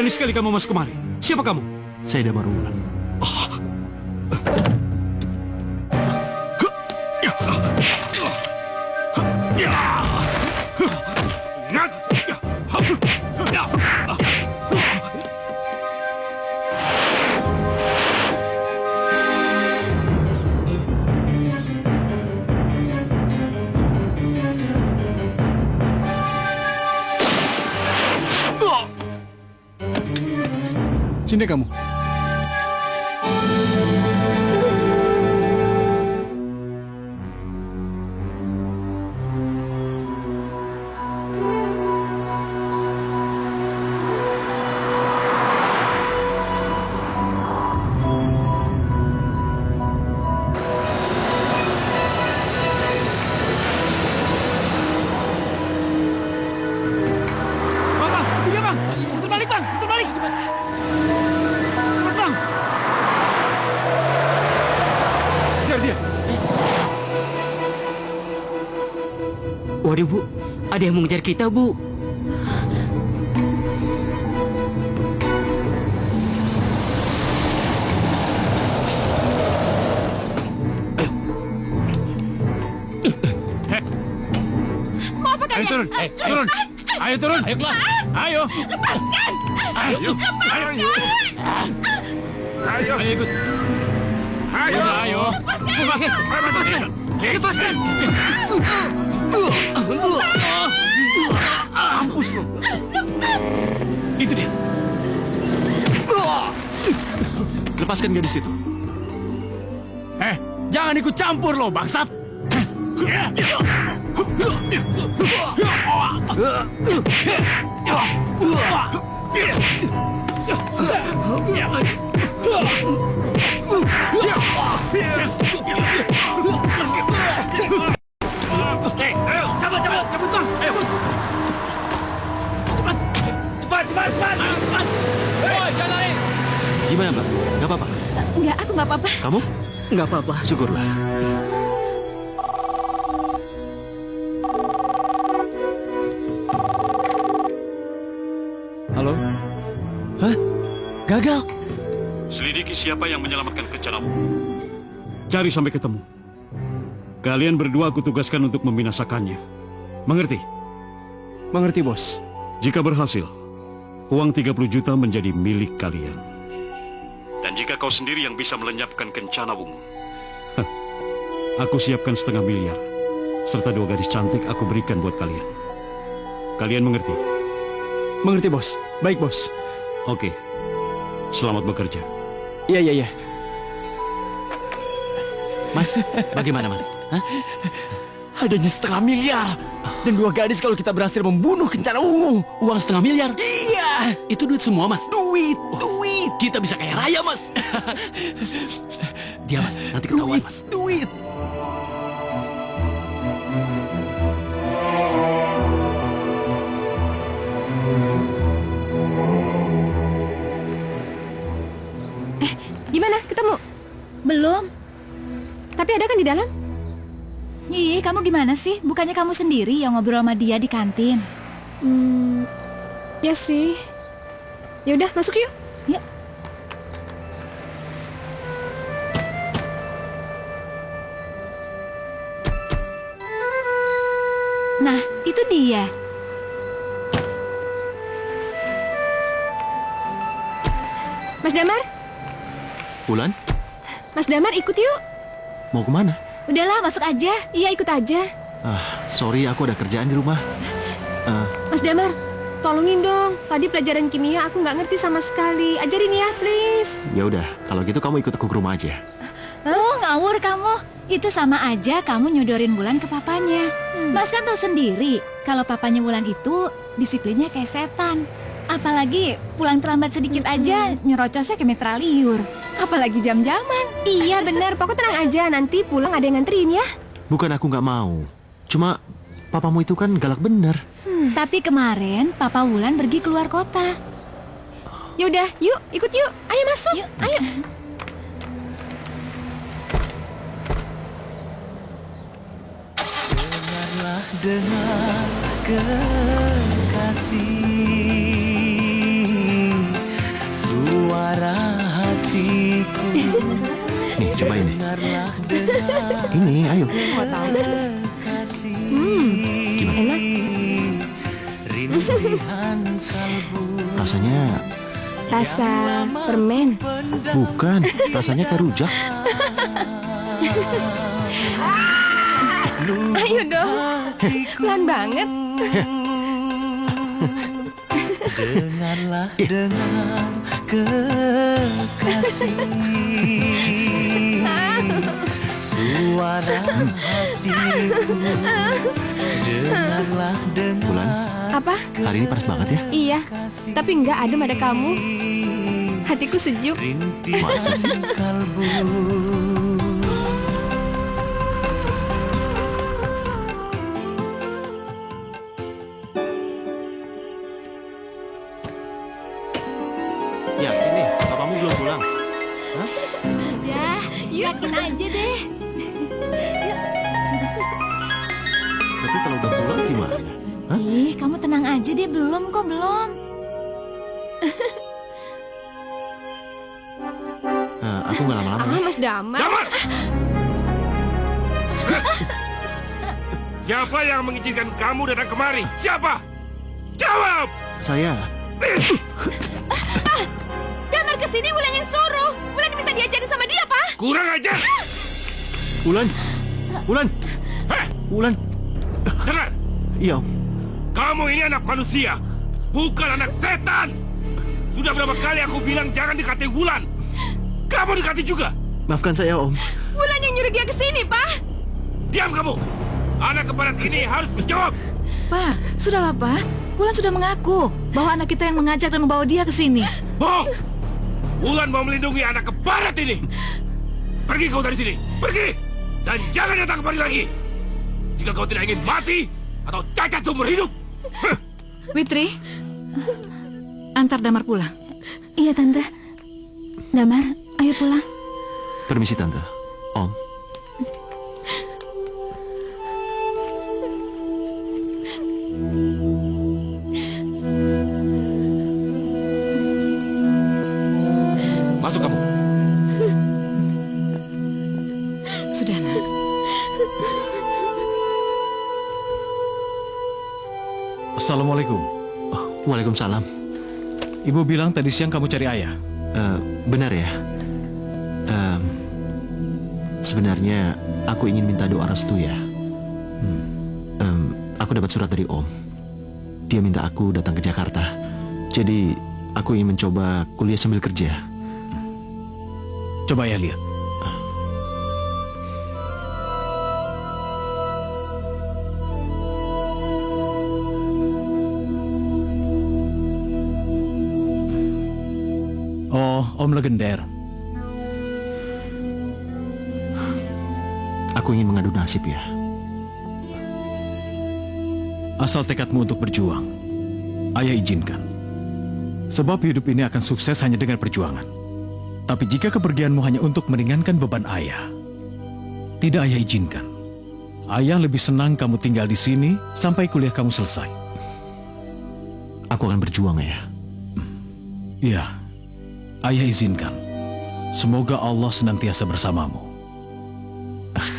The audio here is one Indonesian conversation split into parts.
Berani sekali kamu masuk kemari. Siapa kamu? Saya Damar Wulan. Sini kamu. Bang, itu dia bang. Putar balik bang, putar balik. Cepat bang. Kejar dia. Waduh, Bu. Ada yang mengejar kita, Bu. Mau apa Ayo kalian? turun, turun. Ayo turun. Ayo keluar. Ayo. Lepaskan! Ayo. Ayo. Ayo ikut. Ayo. Ayo. Lepaskan. Lepaskan. Mampus lo. Itu dia. Lepaskan gadis itu. Jangan ikut campur lo, bangsat. Ayo, cabut bang. Ayo. Cepat. Woi, jangan lari. Gimana, Mbak? Gak apa-apa? Enggak, aku nggak apa-apa. Kamu? Nggak apa-apa. Syukurlah. Halo? Hah? Gagal? Selidiki siapa yang menyelamatkan Kencana Wungu. Cari sampai ketemu. Kalian berdua aku tugaskan untuk membinasakannya. Mengerti? Mengerti, Bos. Jika berhasil, uang 30 juta menjadi milik kalian. Dan jika kau sendiri yang bisa melenyapkan Kencana Wungu, aku siapkan 500 miliar. Serta 2 gadis cantik aku berikan buat kalian. Kalian mengerti? Mengerti, Bos. Baik, Bos. Oke. Selamat bekerja. Iya. Mas, bagaimana, Mas? Hah? Adanya 500 miliar. Dan 2 gadis kalau kita berhasil membunuh Kencana Wungu. Uang 500 miliar? Iya. Itu duit semua, Mas. Duit. Kita bisa kaya raya, Mas. Dia, Mas. Nanti ketahuan, Mas. Duit. Gimana? Ketemu? Belum. Tapi ada kan di dalam? Ih, kamu gimana sih? Bukannya kamu sendiri yang ngobrol sama dia di kantin? Ya sih. Ya udah, masuk yuk. Yuk. Nah, itu dia. Mas Damar, Wulan, Mas Damar ikut yuk. mau kemana? Udahlah, masuk aja. Iya, ikut aja. Sorry, aku ada kerjaan di rumah. Mas Damar, tolongin dong. Tadi pelajaran kimia aku nggak ngerti sama sekali. Ajarin ya, please. Ya udah, kalau gitu kamu ikut aku ke rumah aja. Oh, ngawur kamu. Itu sama aja kamu nyodorin Wulan ke papanya. Mas kan tahu sendiri, kalau papanya Wulan itu disiplinnya kayak setan. Apalagi pulang terlambat sedikit aja nyerocosnya ke metraliur. Apalagi jam-jaman. Iya bener, pokoknya tenang aja. Nanti pulang ada yang nganterin ya. Bukan aku nggak mau. Cuma papamu itu kan galak bener. Tapi kemarin Papa Wulan pergi keluar kota. Yaudah, yuk, ikut yuk. Ayo masuk. Yuk. Ayo. Dengar kekasih, Nih, cobain deh. Ini, ayo. Gimana? Enak. Rasanya Rasa permen. bukan. Rasanya kayak rujak. Ayo dong. Pelan banget. Dengarlah dengan kekasih suara hatiku. Dengarlah dengan Bulan, Apa? hari ini panas banget ya? Iya. Tapi enggak adem ada kamu. Hatiku sejuk. Masa sih? kalbu. Yakin nih, papamu belum pulang. Ya, yakin aja deh. Tapi kalau udah pulang gimana? Hah? Ih, kamu tenang aja deh, belum kok, belum. Aku nggak lama-lama. Ah, Mas Damar. Damar! Siapa yang mengizinkan kamu datang kemari? Siapa? Jawab! Saya. Damar kesini Wulan yang suruh. Wulan minta diajarin sama dia, Pak. Kurang ajar! Wulan. Wulan. Heh, Wulan. dengar! Iya, Om. Kamu ini anak manusia, bukan anak setan! Sudah berapa kali aku bilang jangan dekati Wulan? Kamu dekati juga! Maafkan saya, Om. Wulan yang nyuruh dia kesini, Pak. Diam kamu! Anak keparat ini harus menjawab! Pak, sudahlah Pak. Wulan sudah mengaku bahwa anak kita yang mengajak dan membawa dia ke sini. Bohong! Wulan mau melindungi anak keparat ini! Pergi kau dari sini! Pergi! Dan jangan datang kembali lagi! Jika kau tidak ingin mati atau cacat seumur hidup! Witri, antar Damar pulang. Iya, Tante. Damar, ayo pulang. Permisi, Tante. Om. Masuk kamu! Sudah, Nak. Assalamualaikum. Oh, Waalaikumsalam. Ibu bilang tadi siang kamu cari ayah. Benar ya? Sebenarnya aku ingin minta doa restu ya. Aku dapat surat dari Om. Dia minta aku datang ke Jakarta. Jadi aku ingin mencoba kuliah sambil kerja. Coba ayah lihat. Oh, Om legender. Aku ingin mengadu nasib ya. Asal tekadmu untuk berjuang, ayah izinkan. Sebab hidup ini akan sukses hanya dengan perjuangan. Tapi jika kepergianmu hanya untuk meringankan beban ayah, tidak ayah izinkan. Ayah lebih senang kamu tinggal di sini sampai kuliah kamu selesai. Aku akan berjuang ya. Iya, ayah izinkan. Semoga Allah senantiasa bersamamu.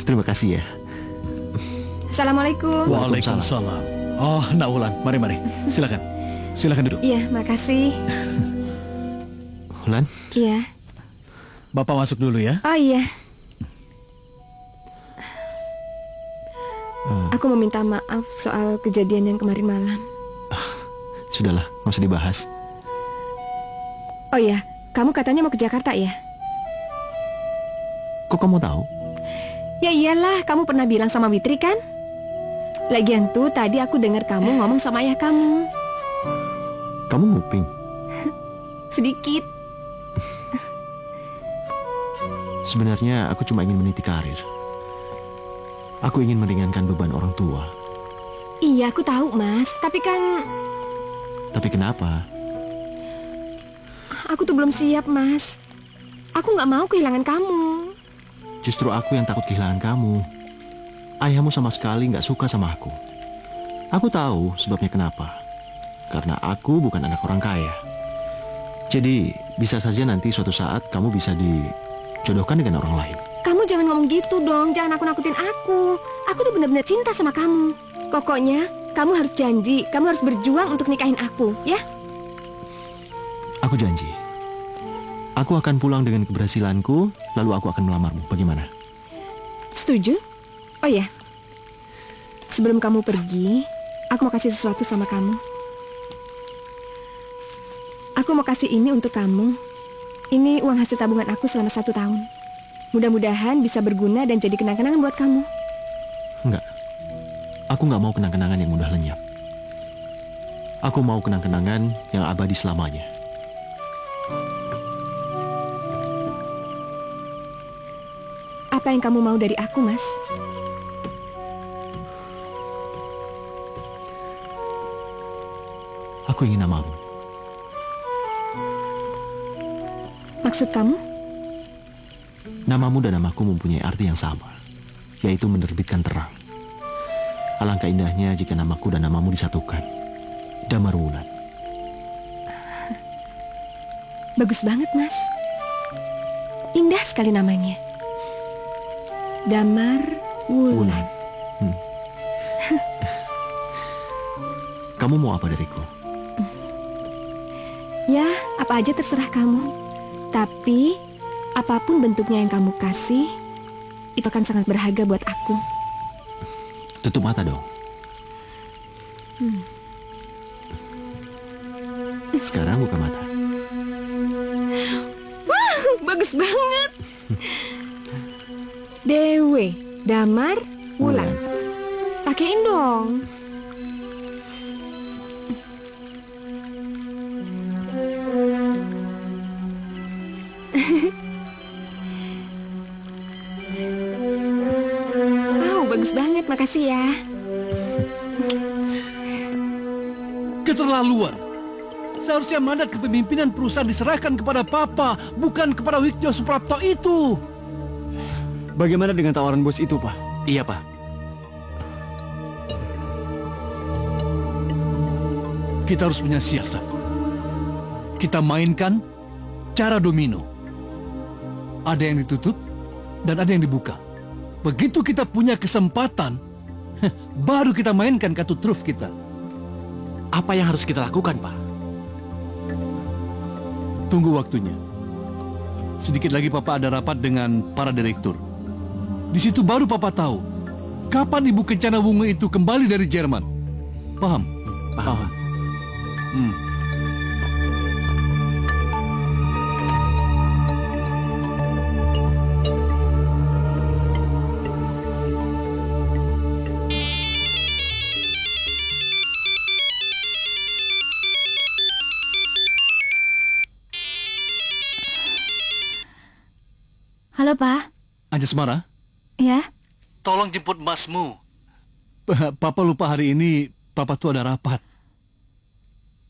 Terima kasih ya. Assalamualaikum. Waalaikumsalam. Oh, Nak Wulan, mari. Silakan. Silakan duduk. Iya, makasih. Wulan, Iya. Bapak masuk dulu ya. Oh iya. Aku mau minta maaf soal kejadian yang kemarin malam. sudahlah, nggak usah dibahas. Oh iya, kamu katanya mau ke Jakarta ya? Kok kamu tahu? Ya iyalah, kamu pernah bilang sama Witri kan? Lagian tuh tadi aku dengar kamu ngomong sama ayah kamu. Kamu nguping. Sedikit. Sebenarnya aku cuma ingin meniti karir. Aku ingin meringankan beban orang tua. Iya, aku tahu, Mas. Tapi kan Tapi kenapa? aku tuh belum siap, Mas. Aku nggak mau kehilangan kamu. Justru aku yang takut kehilangan kamu. Ayahmu sama sekali nggak suka sama aku. Aku tahu sebabnya kenapa. Karena aku bukan anak orang kaya. Jadi bisa saja nanti suatu saat kamu bisa dijodohkan dengan orang lain. Kamu jangan ngomong gitu dong, jangan nakut-nakutin aku. Aku tuh benar-benar cinta sama kamu. Pokoknya, kamu harus janji, kamu harus berjuang untuk nikahin aku, ya? Aku janji. Aku akan pulang dengan keberhasilanku, lalu aku akan melamarmu. Bagaimana? Setuju? Oh ya, sebelum kamu pergi, aku mau kasih sesuatu sama kamu. Aku mau kasih ini untuk kamu. Ini uang hasil tabungan aku selama 1 tahun. Mudah-mudahan bisa berguna dan jadi kenang-kenangan buat kamu. Enggak. Aku nggak mau kenang-kenangan yang mudah lenyap. Aku mau kenang-kenangan yang abadi selamanya. Apa yang kamu mau dari aku, Mas? Aku ingin namamu. Maksud kamu? Namamu dan namaku mempunyai arti yang sama, yaitu menerbitkan terang. Alangkah indahnya jika namaku dan namamu disatukan. Damar Wulan. Bagus banget, Mas. Indah sekali namanya. Damar Wulan. Kamu mau apa dariku? Ya, apa aja terserah kamu. Tapi, apapun bentuknya yang kamu kasih, itu akan sangat berharga buat aku. Tutup mata dong. Sekarang buka mata. Bagus banget. Dewe, Damar, Wulan. Pakein dong. Wow, bagus banget. Makasih ya. Keterlaluan. Seharusnya mandat kepemimpinan perusahaan diserahkan kepada Papa, bukan kepada Wikjo Suprapto itu. Bagaimana dengan tawaran bos itu, Pak? Iya, Pak. Kita harus punya siasat. Kita mainkan cara domino. Ada yang ditutup dan ada yang dibuka. Begitu kita punya kesempatan, baru kita mainkan kartu truf kita. Apa yang harus kita lakukan, Pak? Tunggu waktunya. Sedikit lagi Papa ada rapat dengan para direktur. Di situ baru Papa tahu kapan Ibu Kencana Wungu itu kembali dari Jerman. Paham? Paham. Halo, Pak. Anjasmara, Ya? tolong jemput Masmu. Papa lupa hari ini Papa tuh ada rapat.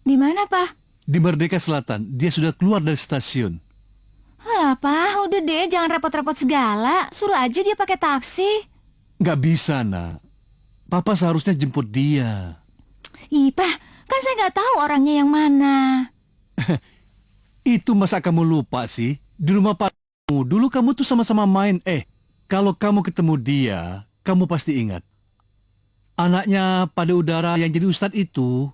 Di mana, Pak? Di Merdeka Selatan, dia sudah keluar dari stasiun. Hah, Pak, udah deh, jangan repot-repot segala. Suruh aja dia pakai taksi. Nggak bisa, nak. Papa seharusnya jemput dia. Ih, Pak, kan saya nggak tahu orangnya yang mana. Itu masa kamu lupa sih? Di rumah Pak dulu kamu tuh sama-sama main. Kalau kamu ketemu dia, kamu pasti ingat. Anaknya pada udara yang jadi ustadz itu.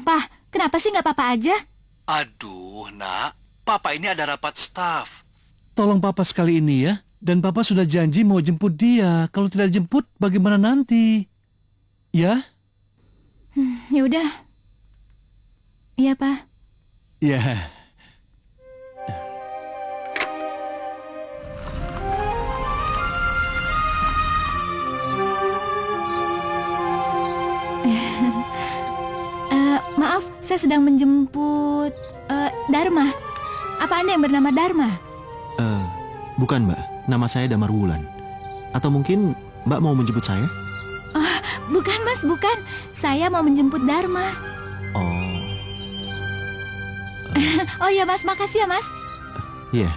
Pak, kenapa sih nggak Papa aja? Aduh, nak. Papa ini ada rapat staf. Tolong Papa sekali ini ya. Dan Papa sudah janji mau jemput dia. Kalau tidak jemput, bagaimana nanti? Ya? Ya udah. Iya, Pak. Ya. Maaf, saya sedang menjemput Dharma. Apa Anda yang bernama Dharma? Bukan, Mbak. Nama saya Damar Wulan. Atau mungkin Mbak mau menjemput saya? Bukan, Mas, bukan. Saya mau menjemput Dharma. Oh, Oh iya, Mas, makasih ya, Mas. iya.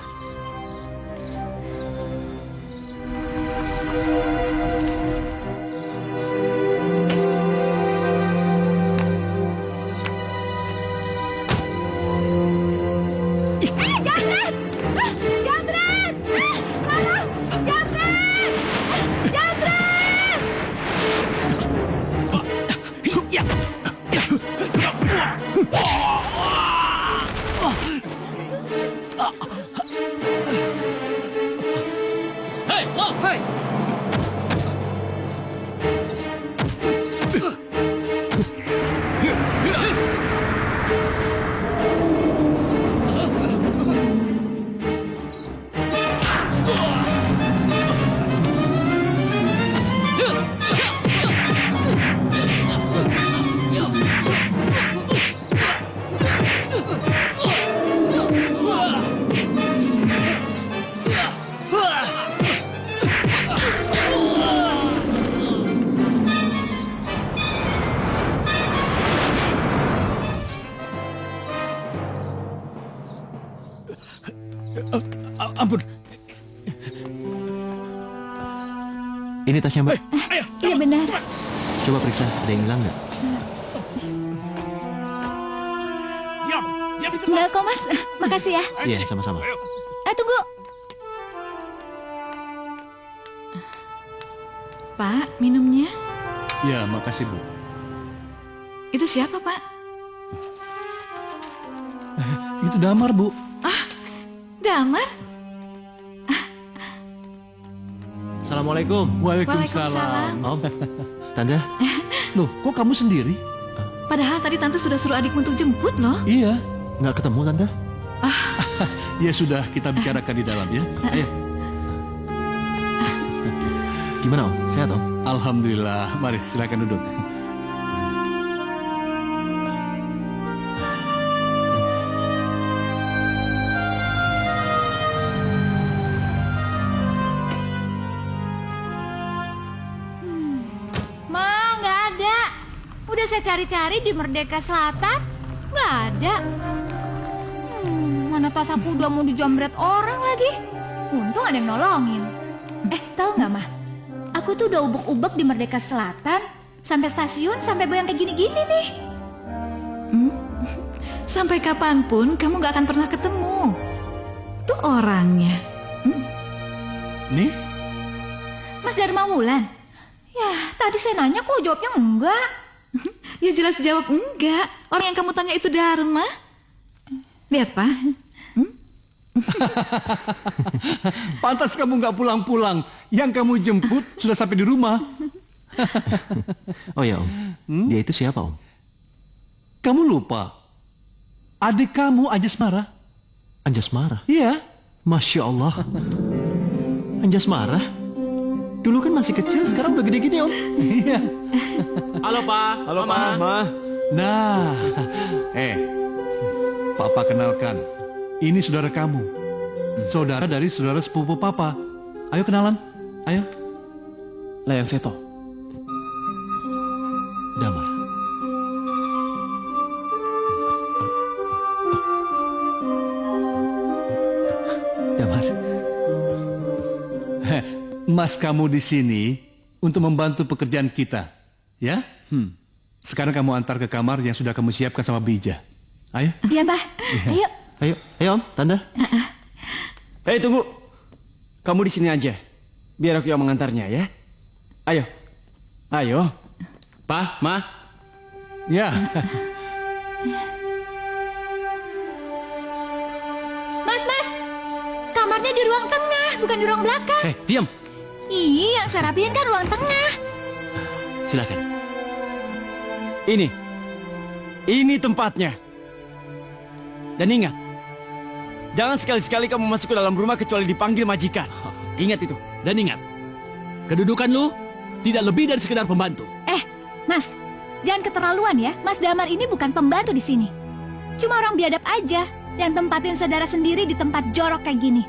Ampun. Ini tasnya Mbak. Iya benar. Coba periksa, ada yang hilang nggak? Enggak kok Mas, makasih ya. Iya, sama-sama. Tunggu. Pak, minumnya. Ya, makasih Bu. Itu siapa, Pak? Itu Damar Bu. Damar? Assalamualaikum. Waalaikumsalam. Om, Tante. Loh, kok kamu sendiri? Padahal tadi Tante sudah suruh adikmu untuk jemput loh. Iya. Nggak ketemu Tante? Ya sudah, kita bicarakan di dalam ya. Ayo. Gimana Om? Sehat Om? Alhamdulillah. Mari silakan duduk. Ma, nggak ada. Udah saya cari-cari di Merdeka Selatan, nggak ada. Mana tas aku udah mau dijamret orang lagi. Untung ada yang nolongin. Tahu nggak, Mah? Aku tuh udah ubek-ubek di Merdeka Selatan, sampai stasiun, sampai boyang kayak gini-gini nih. Sampai kapanpun kamu gak akan pernah ketemu. Tuh orangnya. Nih, Mas Dharma Wulan. Ya, tadi saya nanya kok jawabnya enggak. Ya jelas jawab enggak. Orang yang kamu tanya itu Dharma. Lihat, Pak. pantas kamu nggak pulang-pulang. Yang kamu jemput sudah sampai di rumah. Oh ya Om, dia itu siapa Om? Kamu lupa. Adik kamu Anjasmara. Anjasmara? Iya. Masya Allah. Anjasmara? Dulu kan masih kecil, sekarang udah gede-gede Om. Iya. Halo Pak. Halo Pak, Ma. Nah, Papa kenalkan. Ini saudara kamu. Saudara dari saudara sepupu Papa. Ayo kenalan. Ayo. Layang Seto. Damar. Damar. Mas kamu di sini untuk membantu pekerjaan kita. Ya? Sekarang kamu antar ke kamar yang sudah kamu siapkan sama Bija. Ayo. Iya, Mbah. Ayo. Ayo Om, Tante. Tunggu. Kamu di sini aja. Biar aku yang mengantarnya ya. Ayo. Ayo. Pak, Ma. Ya. Mas. Kamarnya di ruang tengah, bukan di ruang belakang. Diam. Iya, yang saya rapiin kan ruang tengah. Silakan. Ini tempatnya. Dan ingat, jangan sekali-sekali kamu masuk ke dalam rumah kecuali dipanggil majikan. Ingat itu. Dan ingat, kedudukan lu tidak lebih dari sekedar pembantu. Mas, jangan keterlaluan ya. Mas Damar ini bukan pembantu di sini. Cuma orang biadab aja yang tempatin saudara sendiri di tempat jorok kayak gini.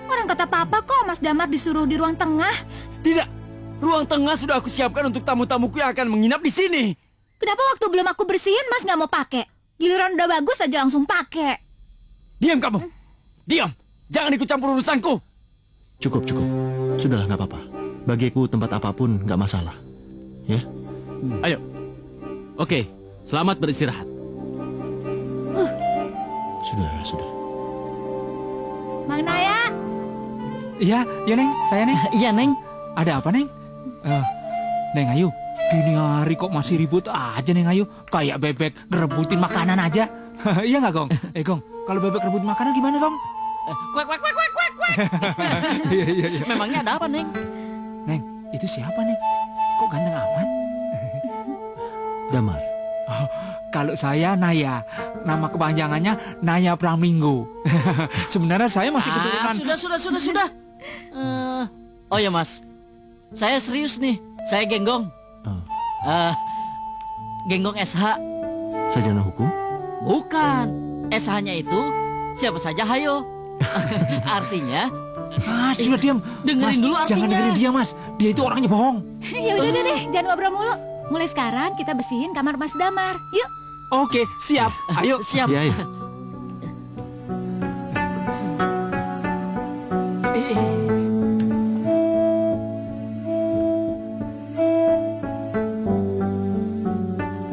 Orang kata Papa kok Mas Damar disuruh di ruang tengah. Tidak. Ruang tengah sudah aku siapkan untuk tamu-tamuku yang akan menginap di sini. Kenapa waktu belum aku bersihin Mas nggak mau pakai? Giliran udah bagus aja langsung pakai. Diam kamu. Diam. Jangan ikut campur urusanku. Cukup. Sudahlah, nggak apa-apa. Bagiku tempat apapun nggak masalah. Ya? Ayo. Oke, selamat beristirahat. Sudah. Mang Naya. Iya Neng, saya Neng. Iya, Neng. Ada apa Neng? Neng Ayu, gini hari kok masih ribut aja Neng Ayu. Kayak bebek ngerebutin makanan aja. Iya nggak Gong? Gong, kalau bebek rebut makanan gimana Gong? Kuek, kuek, kuek, kuek, kuek, kuek. Iya. Memangnya ada apa, Neng? Neng, itu siapa, Neng? Kok ganteng amat? Damar, Kalau saya Naya, nama kepanjangannya Naya Praminggo. Sebenarnya saya masih keturunan. Sudah. Oh ya, Mas. Saya serius nih. Saya Genggong. Oh. Genggong SH. sarjana hukum? Bukan. SH-nya itu siapa saja hayo. Artinya, Sudah diam. dengerin Mas, dulu artinya. Jangan dengerin dia, Mas. Dia itu orangnya bohong. Ya udah deh, jangan ngobrol mulu. Mulai sekarang kita bersihin kamar Mas Damar. Yuk. Oke, siap. Ayo. Siap. Iya.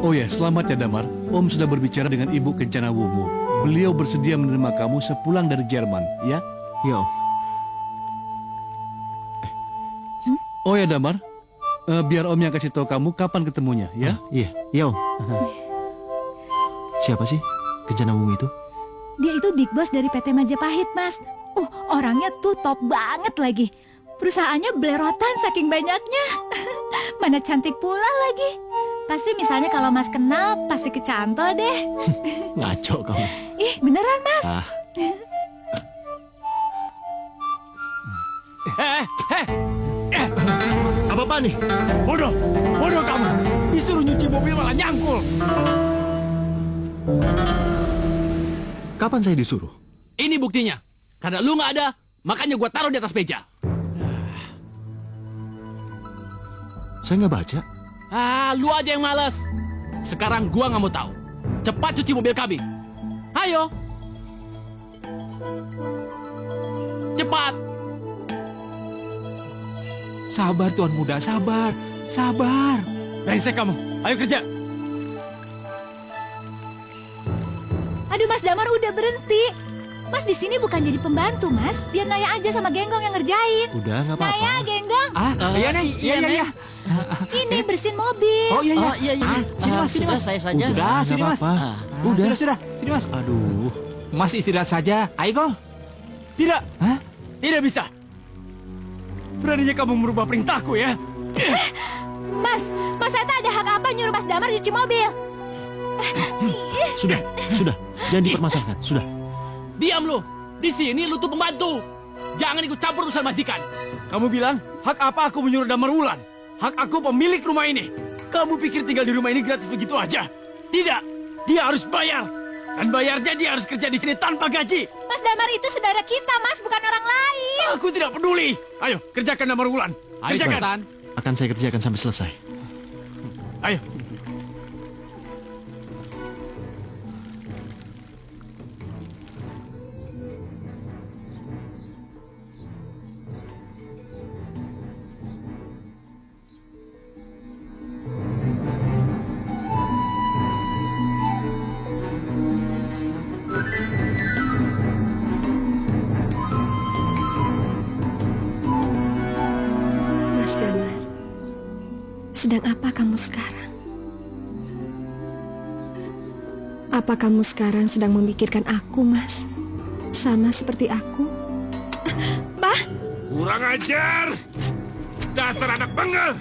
Oh ya, selamat ya Damar. Om sudah berbicara dengan Ibu Kencana Wungu. Beliau bersedia menerima kamu sepulang dari Jerman, ya? Iya, Om. Oh ya Damar, biar Om yang kasih tahu kamu kapan ketemunya, ya? Iya, Om. Siapa sih Kencana Wungu itu? Dia itu big boss dari PT Majapahit, Mas. Orangnya tuh top banget lagi. Perusahaannya belerotan saking banyaknya. Mana cantik pula lagi. Pasti misalnya kalau Mas kenal, pasti kecantol deh. Ngaco kamu. Ih, beneran Mas. Apa-apa nih? Bodoh kamu. Disuruh nyuci mobil malah nyangkul. Kapan saya disuruh? Ini buktinya. Karena lu nggak ada, makanya gua taruh di atas meja. Saya nggak baca. Lu aja yang malas. Sekarang gua nggak mau tahu. Cepat cuci mobil kami. Ayo. Cepat. Sabar, Tuan Muda. Sabar. Brengsek kamu. Ayo kerja. Aduh Mas Damar udah berhenti. Mas di sini bukan jadi pembantu, Mas. Biar Naya aja sama Genggong yang ngerjain. Udah, nggak apa-apa. Naya, Genggong, Iya, Neng. Iya. ini bersihin mobil. Oh, iya. Oh iya. Sini, Mas. Sini, Sudah, Mas. saya saja. Udah, sini, Mas. apa-apa. Udah. Sudah. Sini, Mas. Aduh. Mas istirahat saja. Ayo, Gong. Tidak. Hah? Tidak bisa. Beraninya kamu merubah perintahku ya. Mas saya tak ada hak apa nyuruh Mas Damar cuci mobil. Sudah. Jangan dipermasalahkan. Sudah. Diam lu. Di sini lu tuh pembantu. Jangan ikut campur urusan majikan. Kamu bilang, hak apa aku menyuruh Damar Wulan? Hak aku pemilik rumah ini. Kamu pikir tinggal di rumah ini gratis begitu aja? Tidak. Dia harus bayar. Dan bayarnya dia harus kerja di sini tanpa gaji. Mas Damar itu saudara kita, Mas, bukan orang lain. Aku tidak peduli. Ayo, kerjakan Damar Wulan. Ayo Kerjakan. cepetan. Akan saya kerjakan sampai selesai. Ayo. Mas Damar, sedang apa kamu sekarang? Apa kamu sekarang sedang memikirkan aku, Mas? Sama seperti aku? Kurang ajar! Dasar anak bengal!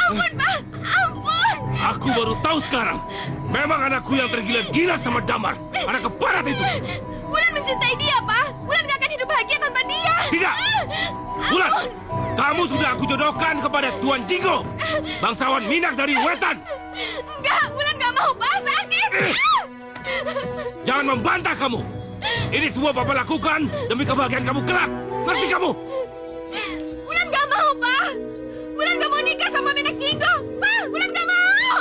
Ampun, Pak! Ampun! Aku baru tahu sekarang. Memang anakku yang tergila-gila sama Damar. Anak keparat itu. Wulan mencintai dia, Pak. Wulan gak akan hidup bahagia tanpa dia. Tidak! Wulan! Kamu sudah aku jodohkan kepada Tuan Jinggo. Bangsawan Minang dari Wetan. Enggak, Wulan gak mau, Pak. Sakit. Jangan membantah kamu. Ini semua Papa lakukan demi kebahagiaan kamu kelak. Ngerti kamu? Wulan gak mau, Pak. Wulan gak mau nikah sama Minak Jinggo. Pak, Wulan gak mau.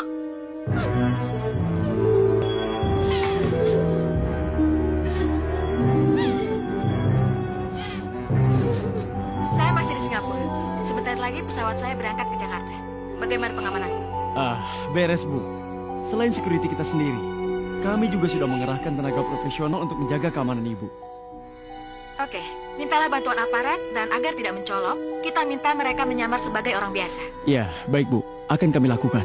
Saya masih di Singapura. Sebentar lagi pesawat saya berangkat ke Jakarta. Bagaimana pengamanan? Beres, Bu. Selain security kita sendiri, kami juga sudah mengerahkan tenaga profesional untuk menjaga keamanan Ibu. Oke, mintalah bantuan aparat dan agar tidak mencolok, kita minta mereka menyamar sebagai orang biasa. Ya, baik, Bu. Akan kami lakukan.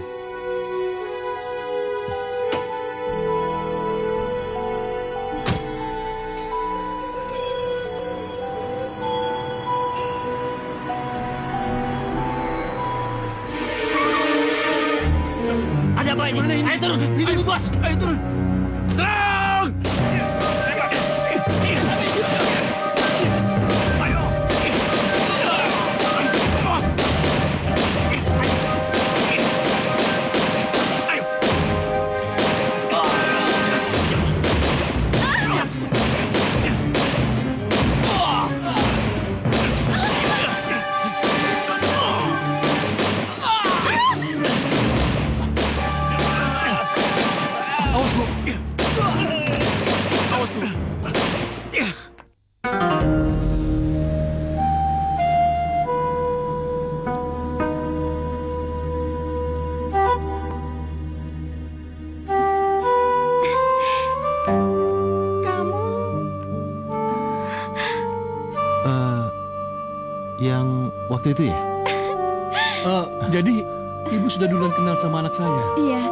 Damar, ayo turun. Ayo bos, ayo turun. Serang! Ayo. Bos. Ayo. Awas lu. Kamu Yang waktu itu ya? Jadi ibu sudah duluan kenal sama anak saya. Iya,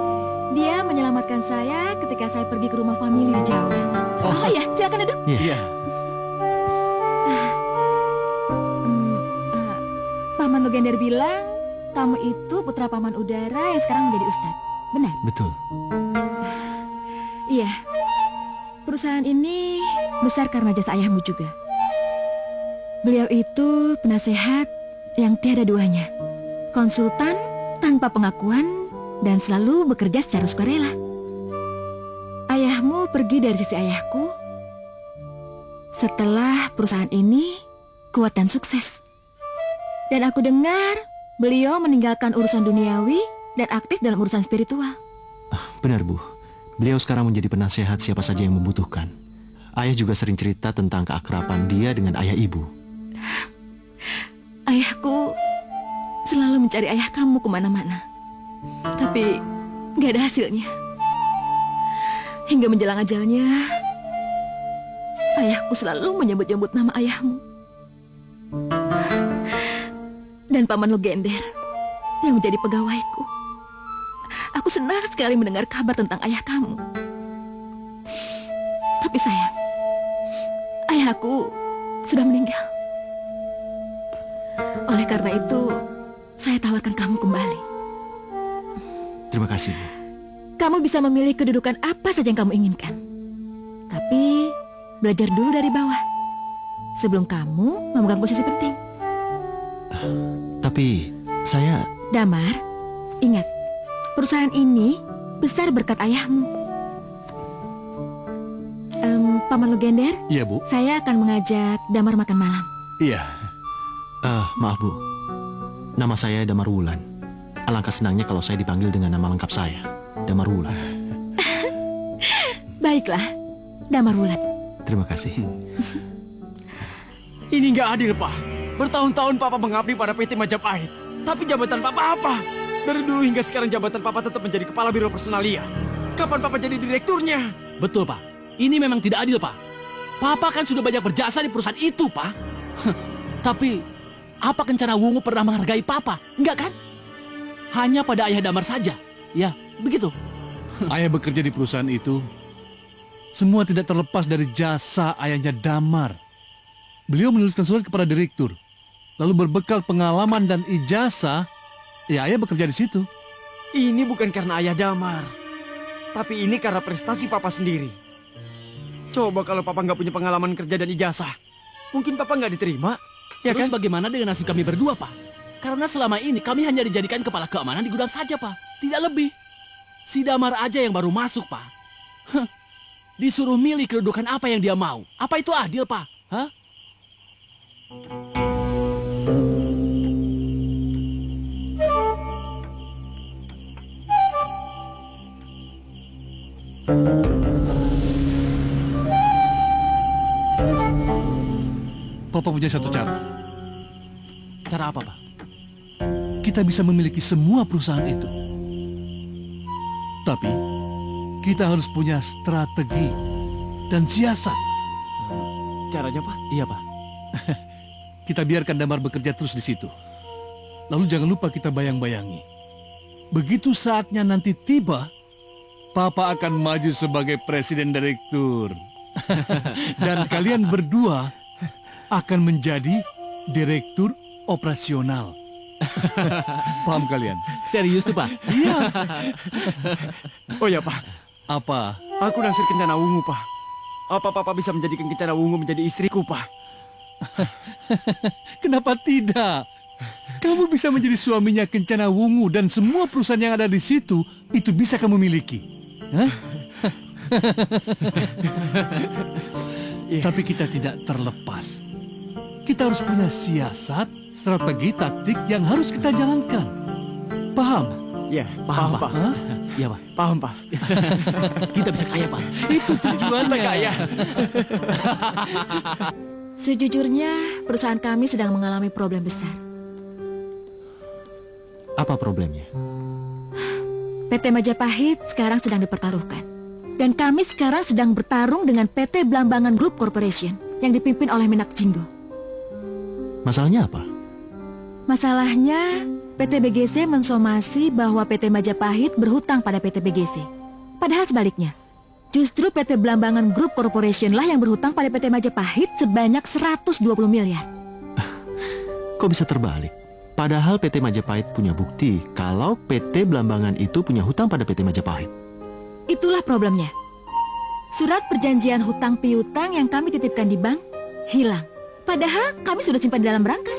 dia menyelamatkan saya ketika saya pergi ke rumah famili di Jawa. Oh iya, silakan duduk. Iya. Paman Legender bilang kamu itu putra Paman Udara yang sekarang menjadi ustadz. Benar? Betul. Iya. Perusahaan ini besar karena jasa ayahmu juga. Beliau itu penasehat yang tiada duanya. Konsultan tanpa pengakuan dan selalu bekerja secara sukarela. Ayahmu pergi dari sisi ayahku setelah perusahaan ini kuat dan sukses. Dan aku dengar beliau meninggalkan urusan duniawi dan aktif dalam urusan spiritual. Benar, Bu. Beliau sekarang menjadi penasehat siapa saja yang membutuhkan. Ayah juga sering cerita tentang keakraban dia dengan ayah ibu. Ayahku selalu mencari ayah kamu kemana-mana. Tapi gak ada hasilnya. Hingga menjelang ajalnya, ayahku selalu menyebut-nyebut nama ayahmu. Dan Paman Legender yang menjadi pegawaiku. Aku senang sekali mendengar kabar tentang ayah kamu. Tapi sayang, ayahku sudah meninggal. Oleh karena itu, saya tawarkan kamu kembali. Terima kasih, Bu. Kamu bisa memilih kedudukan apa saja yang kamu inginkan. Tapi belajar dulu dari bawah sebelum kamu memegang posisi penting. Tapi saya... Damar, ingat, perusahaan ini besar berkat ayahmu. Paman Legender, Iya, Bu. saya akan mengajak Damar makan malam. Iya. Maaf, Bu. Nama saya Damar Wulan. Alangkah senangnya kalau saya dipanggil dengan nama lengkap saya, Damar Wulan. Baiklah, Damar Wulan. Terima kasih. Ini nggak adil, Pak. Bertahun-tahun Papa mengabdi pada PT Majapahit. Tapi jabatan Papa apa? Dari dulu hingga sekarang jabatan Papa tetap menjadi kepala biro personalia. Kapan Papa jadi direkturnya? Betul, Pak. Ini memang tidak adil, Pak. Papa kan sudah banyak berjasa di perusahaan itu, Pak. Tapi, apa Kencana Wungu pernah menghargai Papa? Enggak kan? Hanya pada ayah Damar saja. Ya, begitu. Ayah bekerja di perusahaan itu. Semua tidak terlepas dari jasa ayahnya Damar. Beliau menuliskan surat kepada direktur. Lalu berbekal pengalaman dan ijazah, ya ayah bekerja di situ. Ini bukan karena ayah Damar. Tapi ini karena prestasi Papa sendiri. Coba kalau Papa nggak punya pengalaman kerja dan ijazah. Mungkin Papa nggak diterima. Ya Terus kan? bagaimana dengan nasib kami berdua, Pak? Karena selama ini kami hanya dijadikan kepala keamanan di gudang saja, Pak. Tidak lebih. Si Damar aja yang baru masuk, Pak. Disuruh milih kedudukan apa yang dia mau. Apa itu adil, Pak? Hah? Papa punya satu cara. Cara apa, Pak? Kita bisa memiliki semua perusahaan itu. Tapi, kita harus punya strategi dan siasat. Caranya, Pak? Iya, Pak. Kita biarkan Damar bekerja terus di situ. Lalu jangan lupa kita bayang-bayangi. Begitu saatnya nanti tiba, Papa akan maju sebagai presiden direktur. Dan kalian berdua akan menjadi direktur operasional. Paham kalian? Serius tuh, Pak? Iya. Oh ya, Pak. Apa? Aku naksir Kencana Wungu, Pak. Apa Papa bisa menjadikan Kencana Wungu menjadi istriku, Pak? Kenapa tidak? Kamu bisa menjadi suaminya Kencana Wungu dan semua perusahaan yang ada di situ itu bisa kamu miliki. Hah? Tapi kita tidak terlepas. Kita harus punya siasat, strategi, taktik yang harus kita jalankan. Paham? Iya, Paham, Pak. Hah? Iya, Pak. Paham, Pak. Kita bisa kaya, Pak. Itu tujuannya. Kaya. Sejujurnya, perusahaan kami sedang mengalami problem besar. Apa problemnya? PT Majapahit sekarang sedang dipertaruhkan. Dan kami sekarang sedang bertarung dengan PT Blambangan Group Corporation yang dipimpin oleh Menak Jinggo. Masalahnya apa? Masalahnya, PT BGC mensomasi bahwa PT Majapahit berhutang pada PT BGC. Padahal sebaliknya, justru PT Blambangan Group Corporation lah yang berhutang pada PT Majapahit sebanyak 120 miliar. Kok bisa terbalik? Padahal PT Majapahit punya bukti kalau PT Blambangan itu punya hutang pada PT Majapahit. Itulah problemnya. Surat perjanjian hutang piutang yang kami titipkan di bank hilang. Padahal kami sudah simpan di dalam berangkas.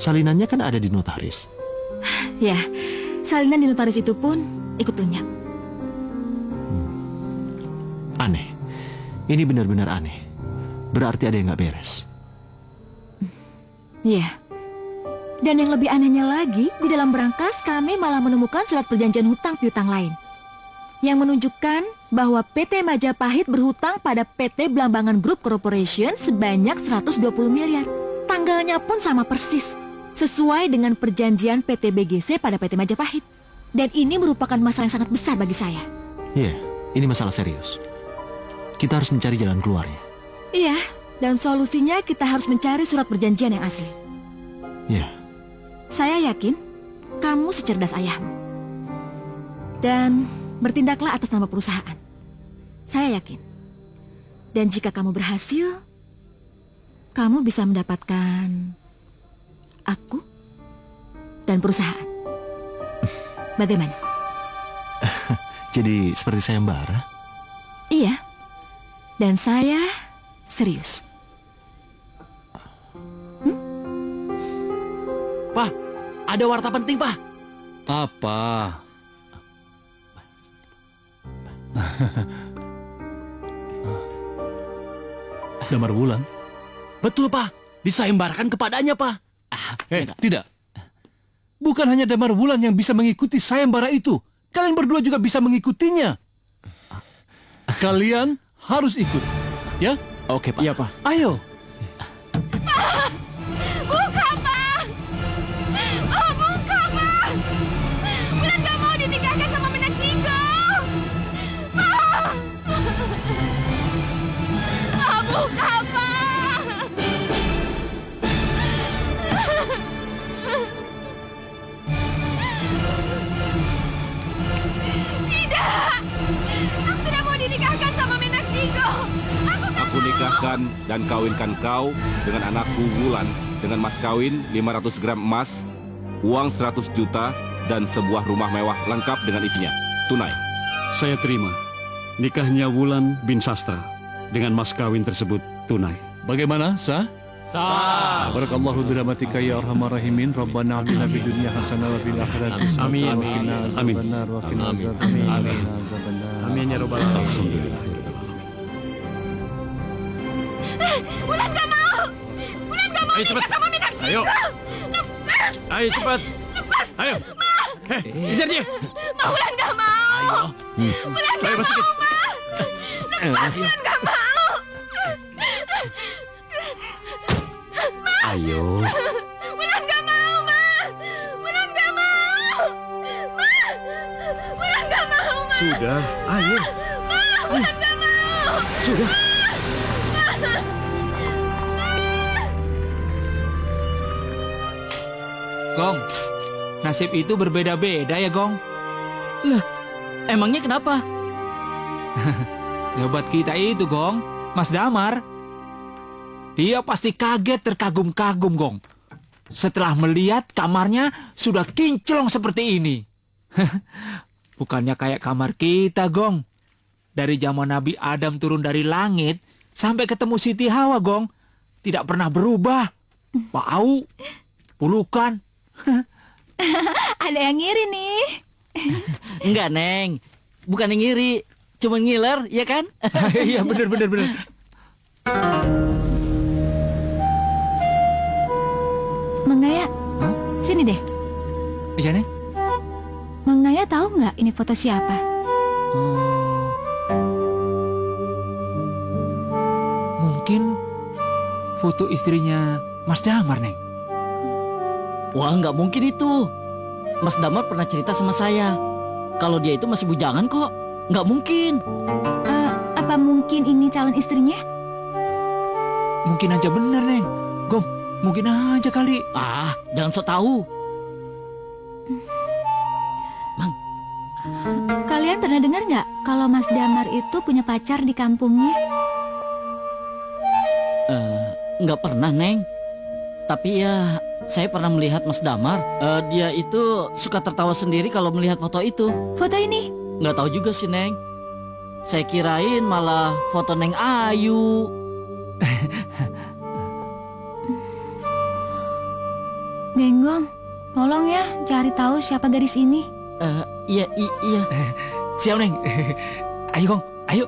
Salinannya kan ada di notaris. Ya, salinan di notaris itu pun ikut lenyap. Aneh. Ini benar-benar aneh. Berarti ada yang nggak beres. Iya. Dan yang lebih anehnya lagi, di dalam berangkas kami malah menemukan surat perjanjian hutang piutang lain yang menunjukkan bahwa PT Majapahit berhutang pada PT Blambangan Group Corporation sebanyak 120 miliar. Tanggalnya pun sama persis, sesuai dengan perjanjian PT BGC pada PT Majapahit. Dan ini merupakan masalah yang sangat besar bagi saya. Iya, ini masalah serius. Kita harus mencari jalan keluarnya. Iya, dan solusinya kita harus mencari surat perjanjian yang asli. Iya. Saya yakin kamu secerdas ayahmu. Dan bertindaklah atas nama perusahaan. Saya yakin. Dan jika kamu berhasil, kamu bisa mendapatkan aku dan perusahaan. Bagaimana? Jadi seperti sayembara? Iya. Dan saya serius. Pak, ada warta penting, Pak. Apa? Damar Wulan? Betul, Pak. Disayembarakan kepadanya, Pak. Tidak. Bukan hanya Damar Wulan yang bisa mengikuti sayembara itu. Kalian berdua juga bisa mengikutinya. Kalian harus ikut. Ya? Oke, Pak. Iya, Pak. Ayo. Buka, Pak! Oh, buka, Pak! Bulan gak mau dinikahkan sama Menak Jinggo! Pak! Oh, buka, Pak! Tidak! Aku tidak mau dinikahkan sama Menak Jinggo! Aku nikahkan dan kawinkan kau dengan anakku Wulan dengan mas kawin 500 gram emas, uang 100 juta, dan sebuah rumah mewah lengkap dengan isinya. Tunai. Saya terima nikahnya Wulan bin Sastra dengan mas kawin tersebut tunai. Bagaimana? Sah? Sah. Barakallahu birahmatika ya arhamar rahimin. Rabbana atina fid dunya hasanah wa fil akhirati hasanah Amin. wa qina Amin. azabannar wa qina Amin. azabannar. Amin. Amin ya rabbal alamin. Alhamdulillah. Bulan gak mau! Bulan gak mau Ayo cepat. nikah sama Menak Ayo. Lepas! Ayo cepat. Lepas! Ayo. Kejar dia. Ma, Bulan gak mau! Bulan gak Ayo, mau, masukin. Ma! Lepas, Bulan gak mau! Ayo. Bulan gak mau, Ma! Bulan gak mau! Ma! Bulan gak mau, Ma! Sudah. Ayo. Ma! Bulan gak mau! Sudah. Gong, nasib itu berbeda-beda ya, Gong. Emangnya kenapa? Jabat kita itu, Gong, Mas Damar. Dia pasti kaget terkagum-kagum, Gong. setelah melihat kamarnya sudah kinclong seperti ini. Bukannya kayak kamar kita, Gong. Dari zaman Nabi Adam turun dari langit sampai ketemu Siti Hawa, Gong, tidak pernah berubah. Bau, pulukan. Ada yang ngiri nih. Enggak, Neng. Bukan yang ngiri, cuma ngiler, ya kan? Iya, bener. Mang Naya, sini deh. Iya, Neng? Mang Naya tahu nggak ini foto siapa? Mungkin foto istrinya Mas Damar, Neng. Wah, nggak mungkin itu. Mas Damar pernah cerita sama saya. Kalau dia itu masih bujangan kok. Nggak mungkin. Apa mungkin ini calon istrinya? Mungkin aja bener, Neng. Gong, mungkin aja kali. Ah, jangan sok tahu. Kalian pernah dengar nggak kalau Mas Damar itu punya pacar di kampungnya? Nggak pernah, Neng. Tapi ya, saya pernah melihat Mas Damar. Dia itu suka tertawa sendiri kalau melihat foto itu. Foto ini? Nggak tahu juga sih, Neng. Saya kirain malah foto Neng Ayu. Genggong, tolong ya cari tahu siapa gadis ini. Iya. Siap, Neng. Ayo, Gong, ayo.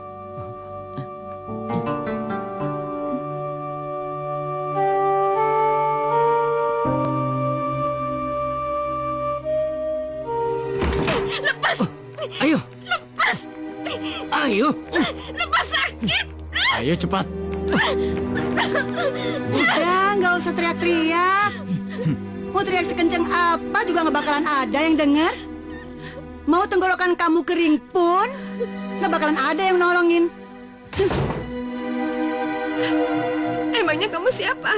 Ayo. Lepas! Ayo. Lepas sakit! Ayo cepat. Udah, nggak usah teriak-teriak. Mau teriak sekencang apa juga nggak bakalan ada yang dengar. Mau tenggorokan kamu kering pun nggak bakalan ada yang nolongin. Emangnya kamu siapa?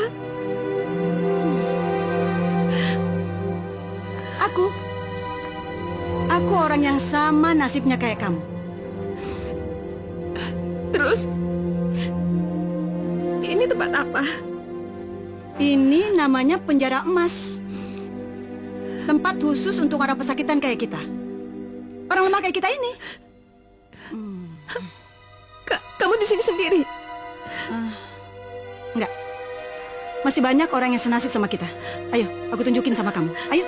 Aku orang yang sama nasibnya kayak kamu. Terus, ini tempat apa? Ini namanya penjara emas. Tempat khusus untuk orang pesakitan kayak kita. Orang lemah kayak kita ini. Kamu di sini sendiri? Enggak. Masih banyak orang yang senasib sama kita. Ayo, aku tunjukin sama kamu. Ayo.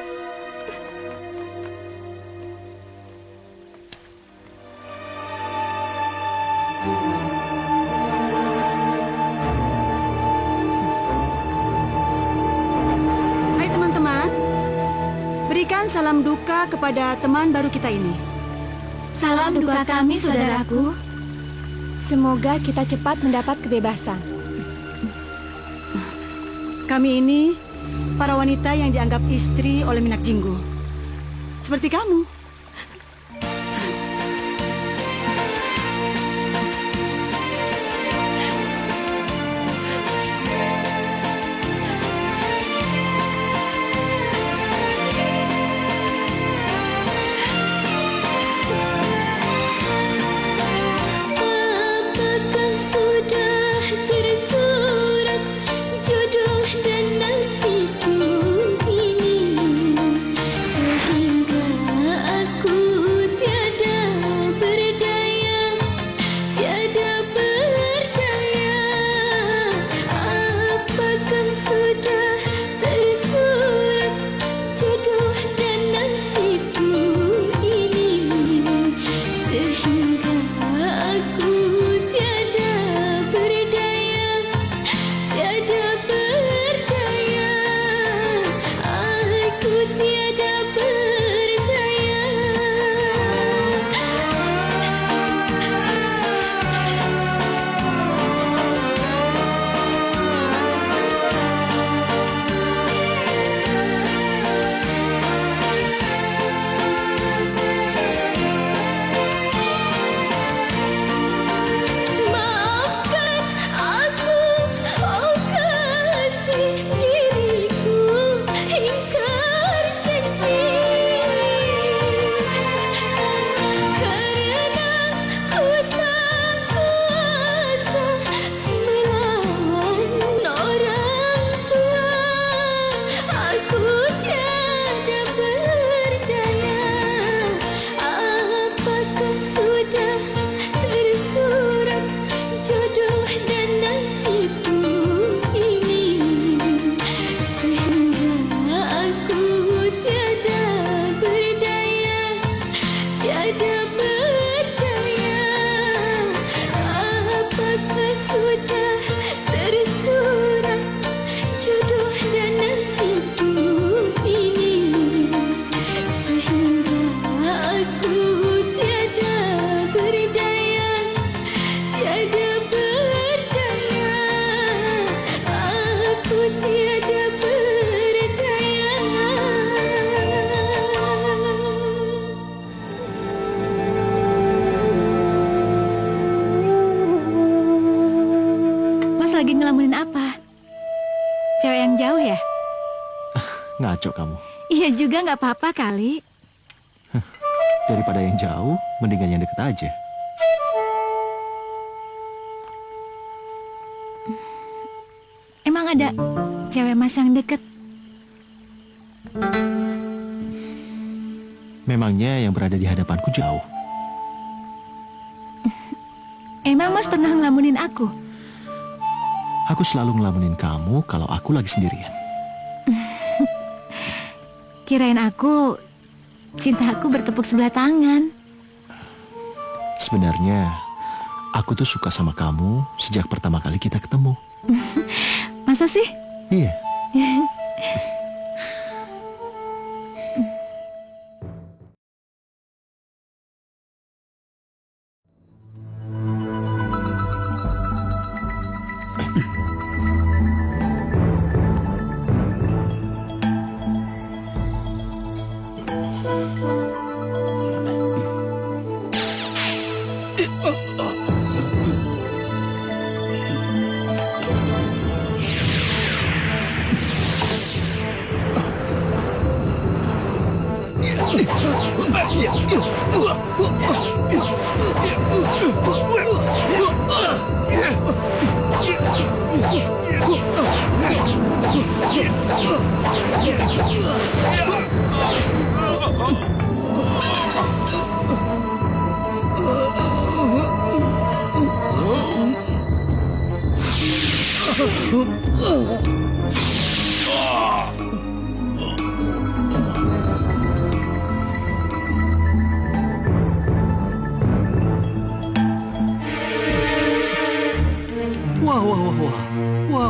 Hai teman-teman. Berikan salam duka kepada teman baru kita ini. Salam duka kami, saudaraku. Semoga kita cepat mendapat kebebasan. Kami ini para wanita yang dianggap istri oleh Minak Jinggo. Seperti kamu. Apakah sudah tersurat jodoh dan nasibku ini, sehingga Cewek yang jauh ya? Ngaco kamu. Iya juga nggak apa-apa kali. Daripada yang jauh, mendingan yang deket aja. Emang ada cewek mas yang deket? Memangnya yang berada di hadapanku jauh. Emang mas pernah ngelamunin aku? Aku selalu ngelamunin kamu kalau aku lagi sendirian. Kirain aku cinta aku bertepuk sebelah tangan. Sebenarnya, aku tuh suka sama kamu sejak pertama kali kita ketemu. Masa sih? Iya.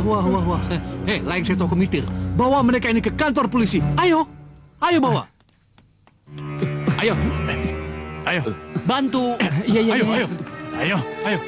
Wah. Hei, Laeng Seto Kumitir, bawa mereka ini ke kantor polisi. Ayo bawa. Ayo. Bantu. Iya. Ayo.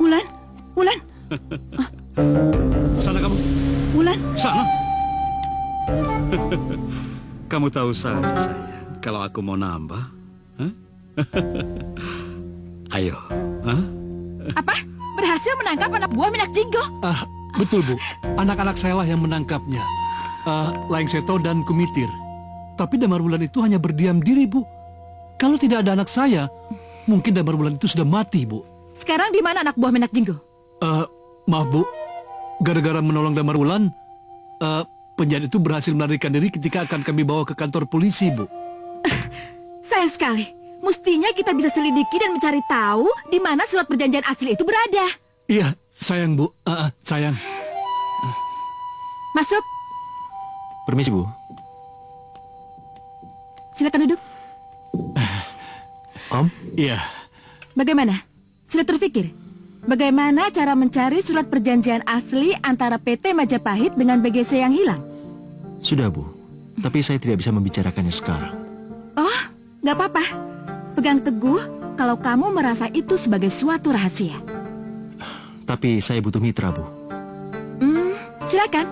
Wulan. Sana kamu. Wulan. Sana. Kamu tahu saja sayang, kalau aku mau nambah. Hah? Ayo. Hah? Apa? Berhasil menangkap anak buah Minak Jinggo? Betul, Bu. Anak-anak saya lah yang menangkapnya. Laeng Seto dan Kumitir. Tapi Damar Wulan itu hanya berdiam diri, Bu. Kalau tidak ada anak saya, mungkin Damar Wulan itu sudah mati, Bu. Sekarang di mana anak buah Minak Jinggo? Maaf, Bu. Gara-gara menolong Damar Wulan, penjahat itu berhasil melarikan diri ketika akan kami bawa ke kantor polisi, Bu. Sayang sekali. Mestinya kita bisa selidiki dan mencari tahu di mana surat perjanjian asli itu berada. Iya, sayang, Bu. Sayang. Masuk. Permisi, Bu. Silakan duduk. Om? Iya. Bagaimana? Sudah terpikir? Bagaimana cara mencari surat perjanjian asli antara PT Majapahit dengan BGC yang hilang? Sudah, Bu. Tapi saya tidak bisa membicarakannya sekarang. Oh, nggak apa-apa. Pegang teguh kalau kamu merasa itu sebagai suatu rahasia. Tapi saya butuh mitra, Bu. Silakan.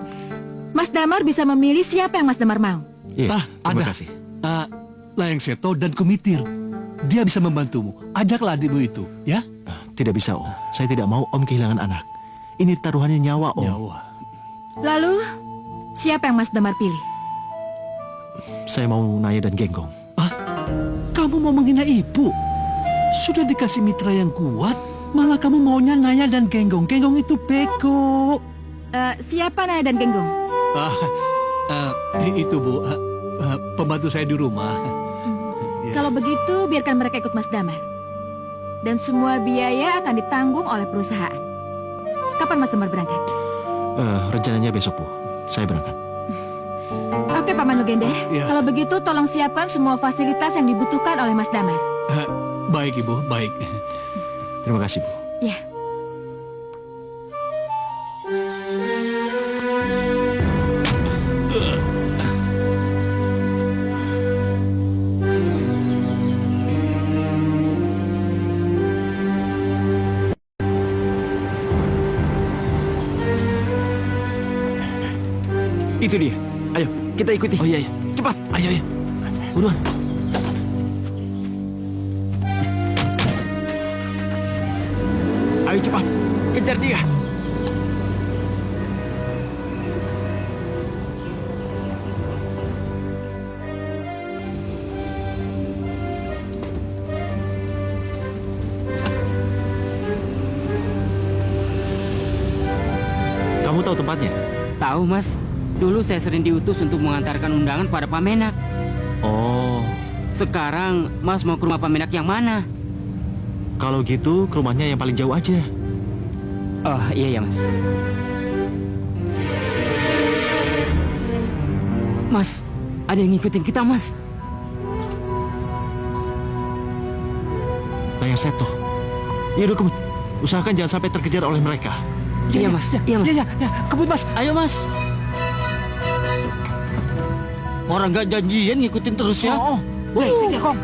Mas Damar bisa memilih siapa yang Mas Damar mau. Iya, terima ada. kasih. Laeng Seto dan Kumitir. Dia bisa membantumu. Ajaklah adikmu itu, ya? Tidak bisa, Om. Saya tidak mau Om kehilangan anak. Ini taruhannya nyawa, Om. Nyawa. Lalu, siapa yang Mas Damar pilih? Saya mau Naya dan Genggong. Kamu mau menghina ibu? Sudah dikasih mitra yang kuat, malah kamu maunya Naya dan Genggong. Genggong itu beko. Siapa Naya dan Genggong? Itu, Bu. Pembantu saya di rumah. Kalau begitu, biarkan mereka ikut Mas Damar. Dan semua biaya akan ditanggung oleh perusahaan. Kapan Mas Damar berangkat? Rencananya besok, Bu. Saya berangkat. Oke, Paman Legender. Ya. Kalau begitu, tolong siapkan semua fasilitas yang dibutuhkan oleh Mas Damar. Baik, Ibu, baik. Terima kasih, Bu. Ya. Itu dia. Ayo, kita ikuti. Oh iya, iya. Cepat. Ayo, ayo. Buruan. Ayo cepat. Kejar dia. Kamu tahu tempatnya? Tahu, Mas. Dulu saya sering diutus untuk mengantarkan undangan pada Pak Menak. Oh, Sekarang Mas mau ke rumah Pak Menak yang mana? kalau gitu ke rumahnya yang paling jauh aja. Oh, iya ya, Mas. Mas, ada yang ngikutin kita, Mas. Layang Seto. Iya, udah kebut. Usahakan jangan sampai terkejar oleh mereka. Iya, Mas. Iya, Mas. Kebut, Mas. Ayo, Mas. Orang gak janjian ngikutin terus ya. Woi, sini Kong.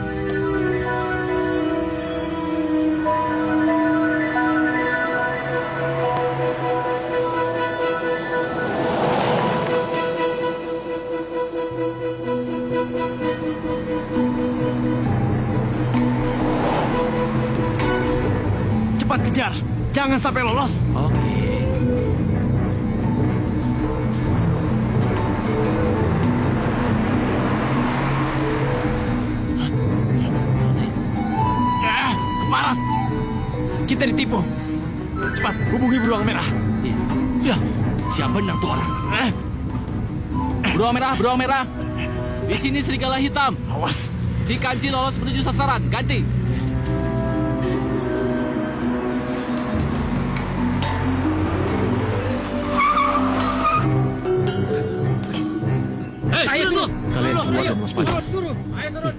Cepat kejar. Jangan sampai lolos. Keparat. Kita ditipu. Cepat, hubungi beruang merah. Ya, siapa benar tuh orang? Beruang merah. Di sini serigala hitam. Awas. Si kancil lolos menuju sasaran. Ganti. Ayo turun. Kalian keluar dan waspada. Turun. Ayo turun.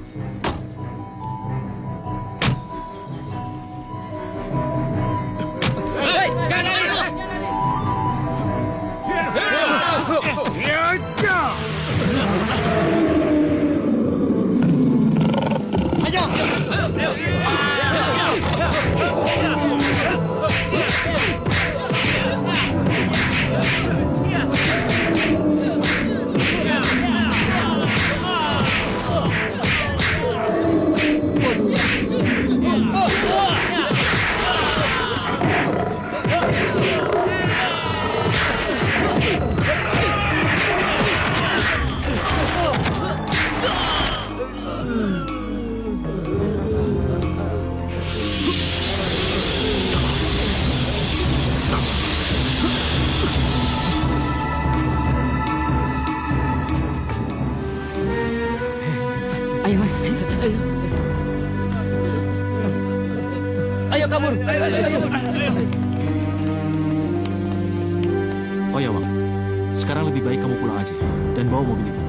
Hei, jangan lari. Ayo, Mas. Ayo kabur. Oh ya, Wang. Sekarang lebih baik kamu pulang aja dan bawa mobil itu.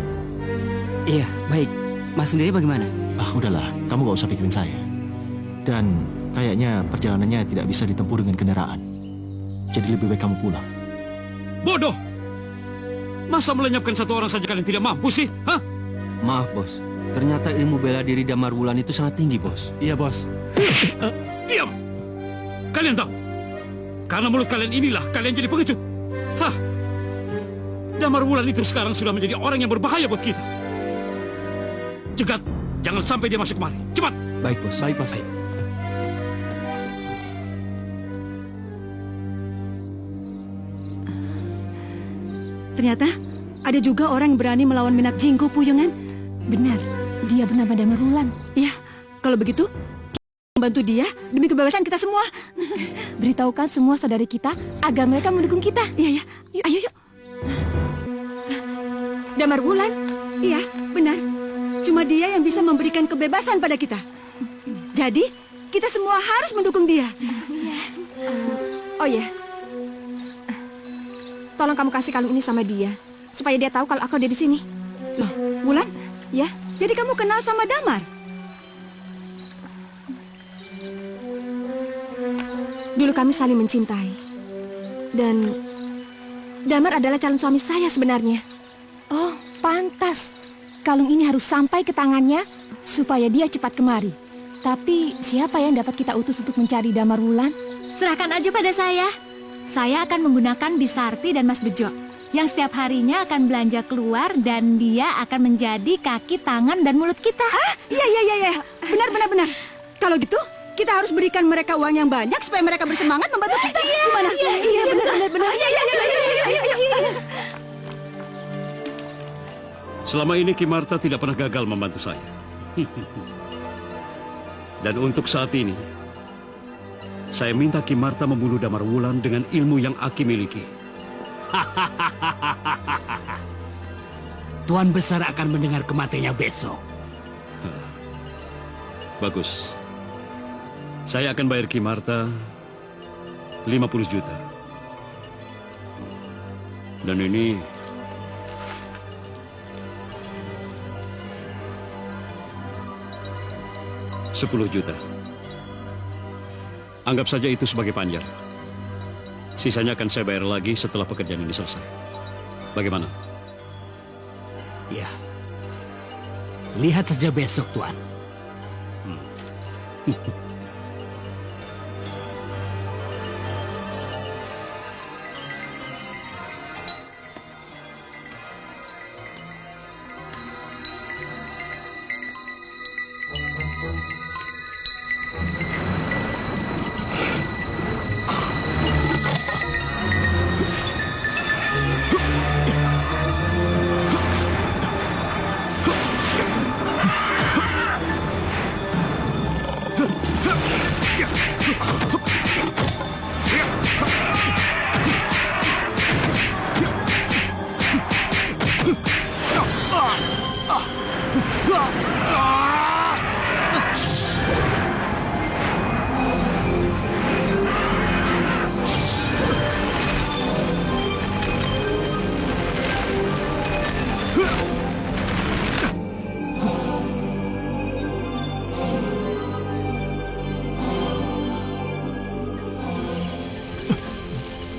Iya, baik. Mas sendiri bagaimana? Ah, udahlah. Kamu gak usah pikirin saya. Dan kayaknya perjalanannya tidak bisa ditempuh dengan kendaraan. Jadi lebih baik kamu pulang. Bodoh! Masa melenyapkan satu orang saja kalian tidak mampu sih? Hah? Maaf, Bos. Ternyata ilmu bela diri Damar Wulan itu sangat tinggi, Bos. Iya, Bos. Diam! Kalian tahu, karena mulut kalian inilah kalian jadi pengecut. Hah? Damar Wulan itu sekarang sudah menjadi orang yang berbahaya buat kita. Cegat, jangan sampai dia masuk kemari. Cepat! Baik, Bos. Baik, Bos. Ternyata ada juga orang yang berani melawan Minat Jinggo, Puyungan. Benar, dia bernama Damar Wulan. Iya, kalau begitu kita membantu dia demi kebebasan kita semua. Beritahukan semua saudari kita agar mereka mendukung kita. Iya, ya. Ayo, yuk. Damar Wulan? Iya, benar. Cuma dia yang bisa memberikan kebebasan pada kita. Jadi, kita semua harus mendukung dia. Oh ya, tolong kamu kasih kalung ini sama dia, supaya dia tahu kalau aku ada di sini. Loh, Wulan? Ya, Jadi kamu kenal sama Damar? dulu kami saling mencintai. Dan Damar adalah calon suami saya sebenarnya. Oh, pantas. Kalung ini harus sampai ke tangannya supaya dia cepat kemari. Tapi siapa yang dapat kita utus untuk mencari Damar Wulan? Serahkan aja pada saya. Saya akan menggunakan Bisarti dan Mas Bejo, yang setiap harinya akan belanja keluar dan dia akan menjadi kaki, tangan, dan mulut kita. Iya. Benar. Kalau gitu, kita harus berikan mereka uang yang banyak supaya mereka bersemangat membantu kita. Gimana? Iya, benar. Selama ini Ki Marta tidak pernah gagal membantu saya. Dan untuk saat ini, saya minta Ki Marta membunuh Damar Wulan dengan ilmu yang Aki miliki. Tuan Besar akan mendengar kematiannya besok. Bagus. Saya akan bayar Ki Marta 50 juta. Dan ini $10 juta. Anggap saja itu sebagai panjar. Sisanya akan saya bayar lagi setelah pekerjaan ini selesai. Bagaimana? Ya. Lihat saja besok, Tuan.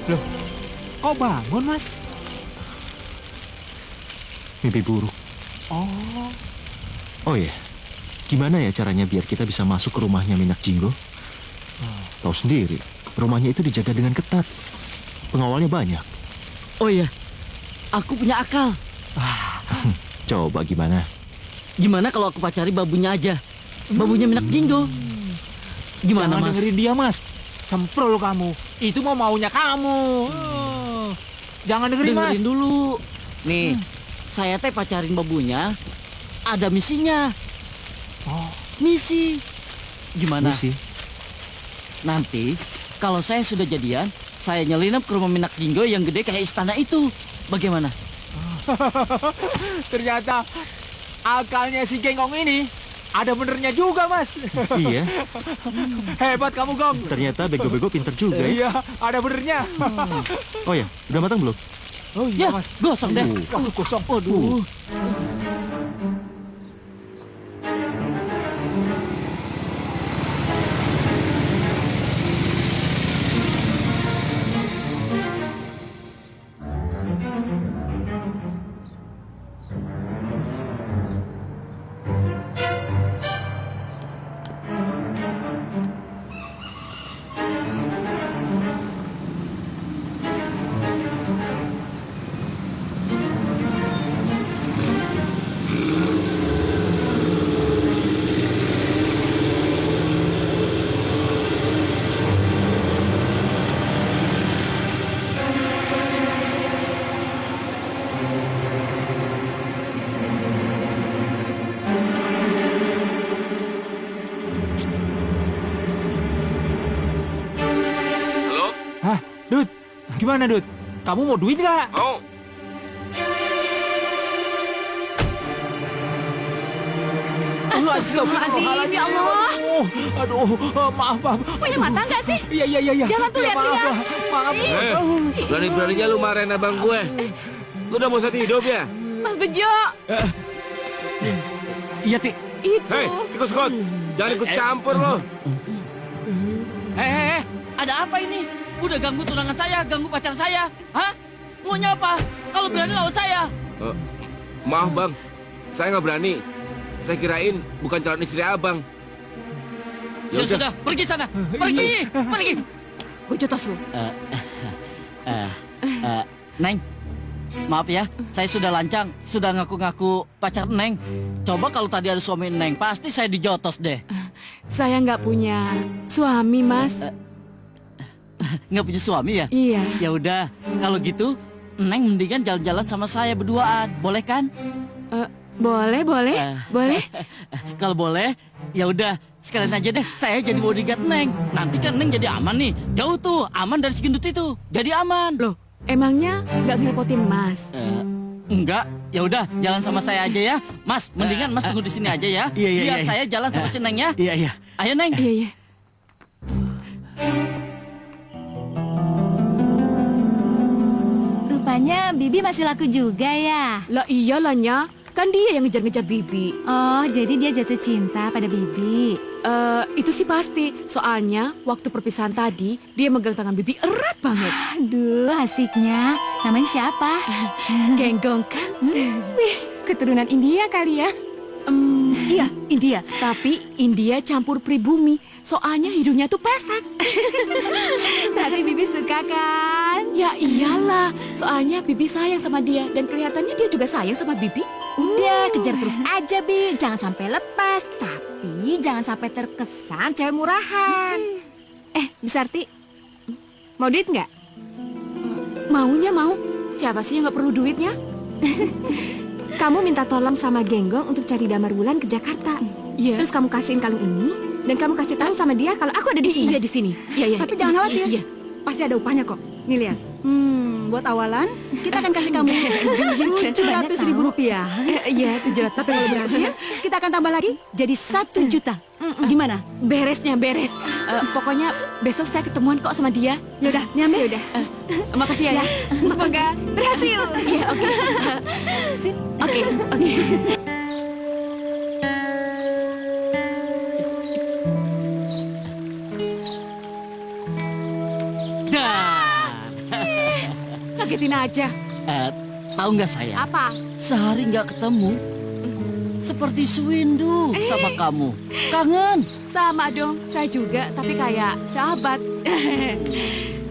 Loh, kok bangun, Mas? Mimpi buruk. Oh ya, gimana ya caranya biar kita bisa masuk ke rumahnya Minak Jinggo? Tahu sendiri, rumahnya itu dijaga dengan ketat. Pengawalnya banyak. Oh iya, aku punya akal. Coba gimana? Gimana kalau aku pacari babunya aja? Babunya Minak Jinggo. Gimana, Jangan Mas? dengerin dia, Mas. Semprol kamu. Itu mau maunya kamu. Jangan dengerin, Mas. Dengerin dulu. Nih, saya teh pacarin babunya. Ada misinya. Misi. Gimana? Misi. Nanti, kalau saya sudah jadian, saya nyelinap ke rumah Minak Jinggo yang gede kayak istana itu. Bagaimana? Ternyata akalnya si Gengong ini ada benernya juga, Mas. Iya, Hebat kamu, Gong. ternyata bego-bego pinter juga ya. Iya, ada benernya. Oh ya, udah matang belum? Oh iya, Ya, Mas. gosong deh. Kosong. Waduh. Hah, Dut? Gimana, Dut? Kamu mau duit nggak? Mau. Astagfirullahaladzim, ya Allah. Aduh, maaf. Punya mata nggak sih? Iya. Jangan tuh lihat-lihat. Maaf. Berani-beraninya lu marahin abang gue. Lu udah bosan hidup ya? Mas Bejo. Iya, Ti. Itu. Hei, tikus got. Jangan ikut campur lo. Ada apa ini? Udah ganggu tunangan saya, ganggu pacar saya. Hah? Maunya apa? Kalau berani lawan saya. Maaf bang, saya nggak berani. Saya kirain bukan calon istri abang. Ya sudah, pergi sana. Pergi. Gue jotos lu. Neng, maaf ya, saya sudah lancang, sudah ngaku-ngaku pacar Neng. Coba kalau tadi ada suami Neng, pasti saya dijotos deh. Saya nggak punya suami, Mas. Nggak punya suami ya? Iya. Ya udah, kalau gitu Neng mendingan jalan-jalan sama saya berduaan, boleh kan? Boleh. Kalau boleh, ya udah sekalian aja deh. Saya jadi bodyguard Neng. Nanti kan Neng jadi aman nih. Jauh tuh, aman dari si gendut itu. Jadi aman. Loh, emangnya nggak ngerepotin Mas? Enggak. Ya udah, jalan sama saya aja ya. Mas, mendingan Mas tunggu di sini aja ya. Iya. Biar saya jalan sama si Neng ya. Iya. Ayo Neng. Iya. Rupanya Bibi masih laku juga ya. Lah iyalah, Nya. Kan dia yang ngejar-ngejar Bibi. Oh, jadi dia jatuh cinta pada Bibi. Itu sih pasti. Soalnya waktu perpisahan tadi, dia megang tangan Bibi erat banget. Aduh, asiknya. Namanya siapa? Genggong kan? Wih, keturunan India kali ya. Iya, India. Tapi India campur pribumi. Soalnya hidungnya tuh pesek. Tapi Bibi suka kan? Ya iyalah. Soalnya Bibi sayang sama dia. Dan kelihatannya dia juga sayang sama Bibi. Udah, kejar terus aja, Bi. Jangan sampai lepas. Tapi jangan sampai terkesan cewek murahan. Bisarti, mau duit nggak? Maunya mau. Siapa sih yang nggak perlu duitnya? Kamu minta tolong sama Genggong untuk cari Damar Wulan ke Jakarta. Iya. Terus kamu kasihin kalung ini, dan kamu kasih tahu sama dia kalau aku ada di sini. Iya, di sini. Iya. Tapi jangan khawatir. Iya. Pasti ada upahnya kok. Nih lihat. Buat awalan, kita akan kasih kamu 700.000 rupiah. Iya, 700. Tapi kalau berhasil, kita akan tambah lagi jadi 1 juta. Gimana? Beres. Pokoknya besok saya ketemuan kok sama dia. Yaudah, nih ambil. Yaudah. Makasih ya. Semoga berhasil. Iya, oke. Oke. Kagetin aja. Tahu nggak saya? Apa? Sehari nggak ketemu, seperti swindu sama kamu. Kangen. Sama dong, saya juga, tapi kayak sahabat.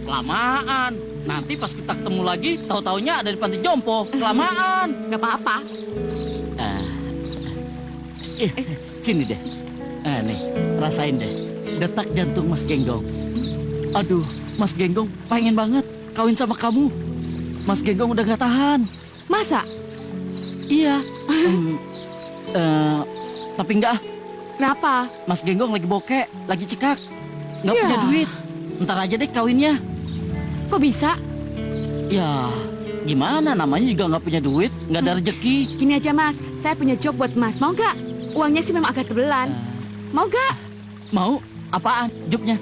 Kelamaan. Nanti pas kita ketemu lagi, tahu-taunya ada di panti jompo. Kelamaan. Gak apa-apa. Sini deh. Nih, rasain deh. Detak jantung Mas Genggong. Aduh, Mas Genggong pengen banget kawin sama kamu. Mas Genggong udah gak tahan. Masa? Iya. Tapi enggak. Kenapa? Mas Genggong lagi bokek, lagi cekak. Nggak punya duit. Ntar aja deh kawinnya. Kok bisa? Ya, gimana namanya juga nggak punya duit, nggak ada rezeki. Gini aja Mas, saya punya job buat Mas. Mau nggak? Uangnya sih memang agak tebelan. Mau nggak? Mau? Apaan jobnya?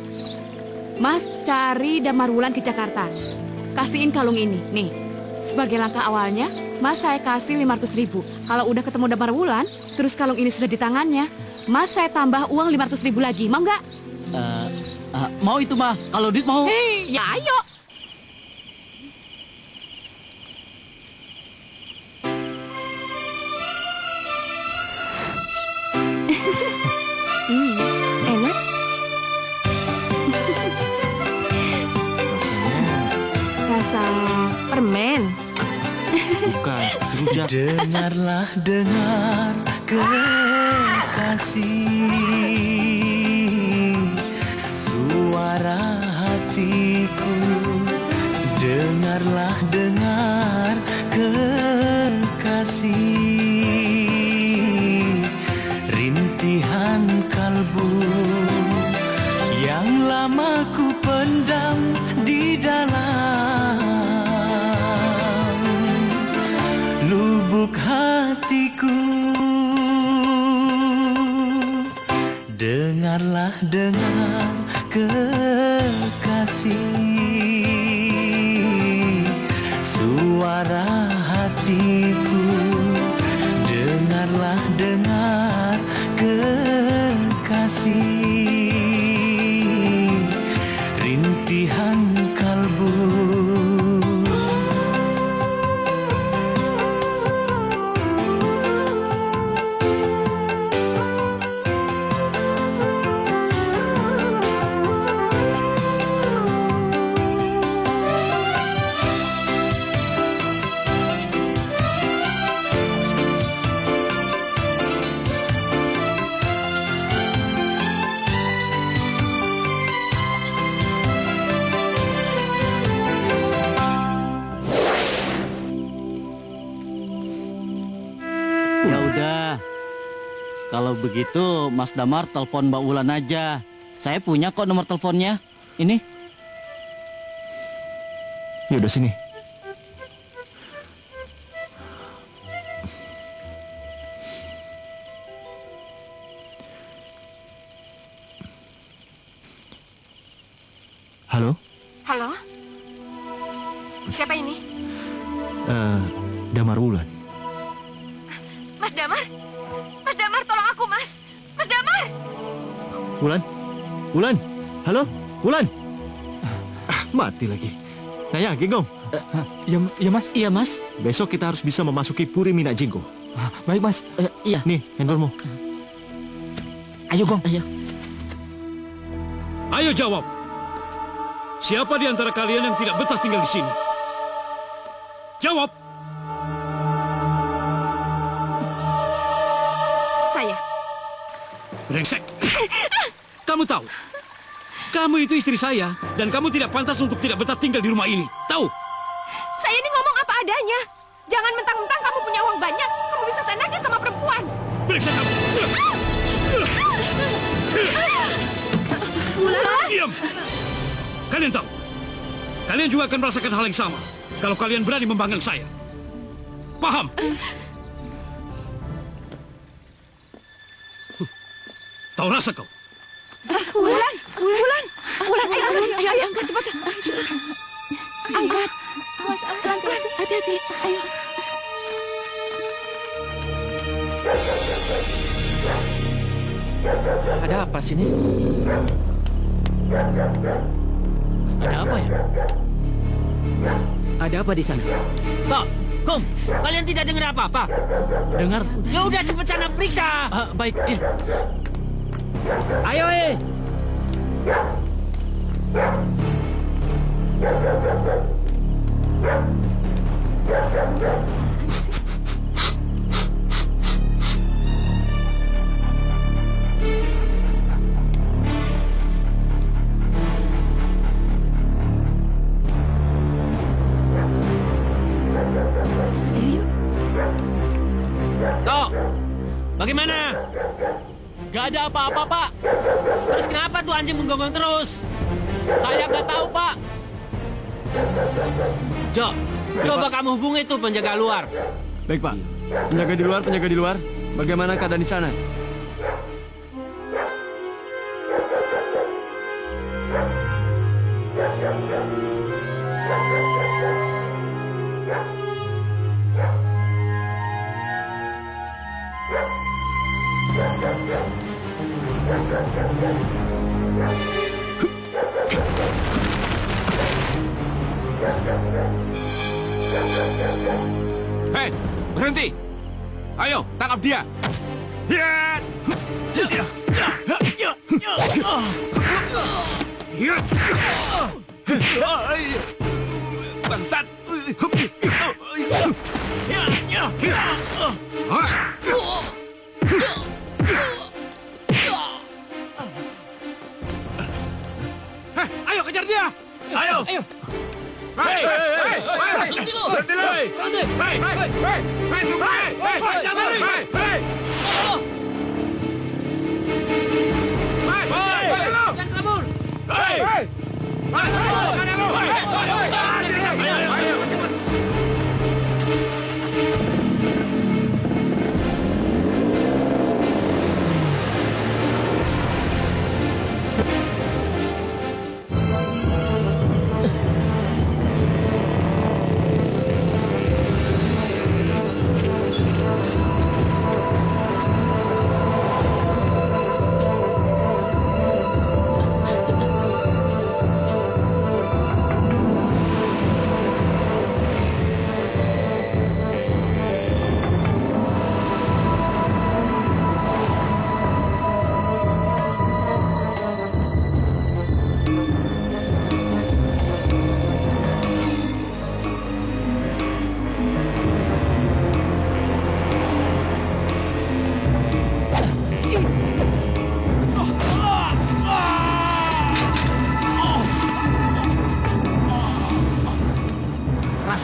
Mas cari Damar Wulan ke Jakarta. Kasihin kalung ini, nih. Sebagai langkah awalnya, Mas saya kasih 500.000. Kalau udah ketemu Damar Wulan, terus kalung ini sudah di tangannya, Mas saya tambah uang 500.000 lagi. Mau nggak? Mau itu mah. Kalau duit mau. Ya ayo. Enak? Rasa permen. Bukan, rujak. Dengar kekasih, suara hatiku. Dengar kekasih, rintihan kalbu yang lama ku pendam di dalam lubuk hatiku. dengarlah dengan kekasih suara hatiku, dengarlah dengar kekasih rintihan kalbu. Ya udah. Kalau begitu Mas Damar telepon Mbak Wulan aja. Saya punya kok nomor teleponnya. Ini. Ya udah sini. Halo? Halo? Siapa ini? Damar Wulan. Mas Damar? Mas Damar, tolong aku, Mas! Mas Damar! Wulan? Wulan? Halo? Wulan? Mati lagi. Naya, Genggong. Ya mas. Iya mas. Besok kita harus bisa memasuki Puri Mina Jinggo. Baik mas. Iya. Nih, handphonemu. Ayo Gong. Ayo. Ayo jawab. Siapa di antara kalian yang tidak betah tinggal di sini? Jawab. Saya. Brengsek. Kamu tahu? Kamu itu istri saya, dan kamu tidak pantas untuk tidak betah tinggal di rumah ini. Tahu? Saya ini ngomong apa adanya. Jangan mentang-mentang kamu punya uang banyak, kamu bisa seenaknya sama perempuan. Brengsek kamu. Wulan? Diam. Kalian tahu? Kalian juga akan merasakan hal yang sama kalau kalian berani membanggang saya. Paham? Tahu rasa kau? Wulan, ayo, angkat cepat. Angkat. Awas, hati-hati. Ayo. Ada apa sini? Ada apa ya? Ada apa di sana? Kok, Gong, kalian tidak dengar apa-apa? Dengar. Ya udah cepet sana periksa. Baik. Ya. Ayo Tok, bagaimana? Gak ada apa-apa, Pak. Terus kenapa tuh anjing menggonggong terus? Saya nggak tahu, Pak. Jo, coba kamu hubungi itu penjaga luar. Baik, Pak. Penjaga di luar. Bagaimana keadaan di sana? Hei, berhenti! Ayo, tangkap dia! Bangsat! Ayo kejar dia! Ayo! Ayo. Hei! Berhenti lu! Jangan kabur!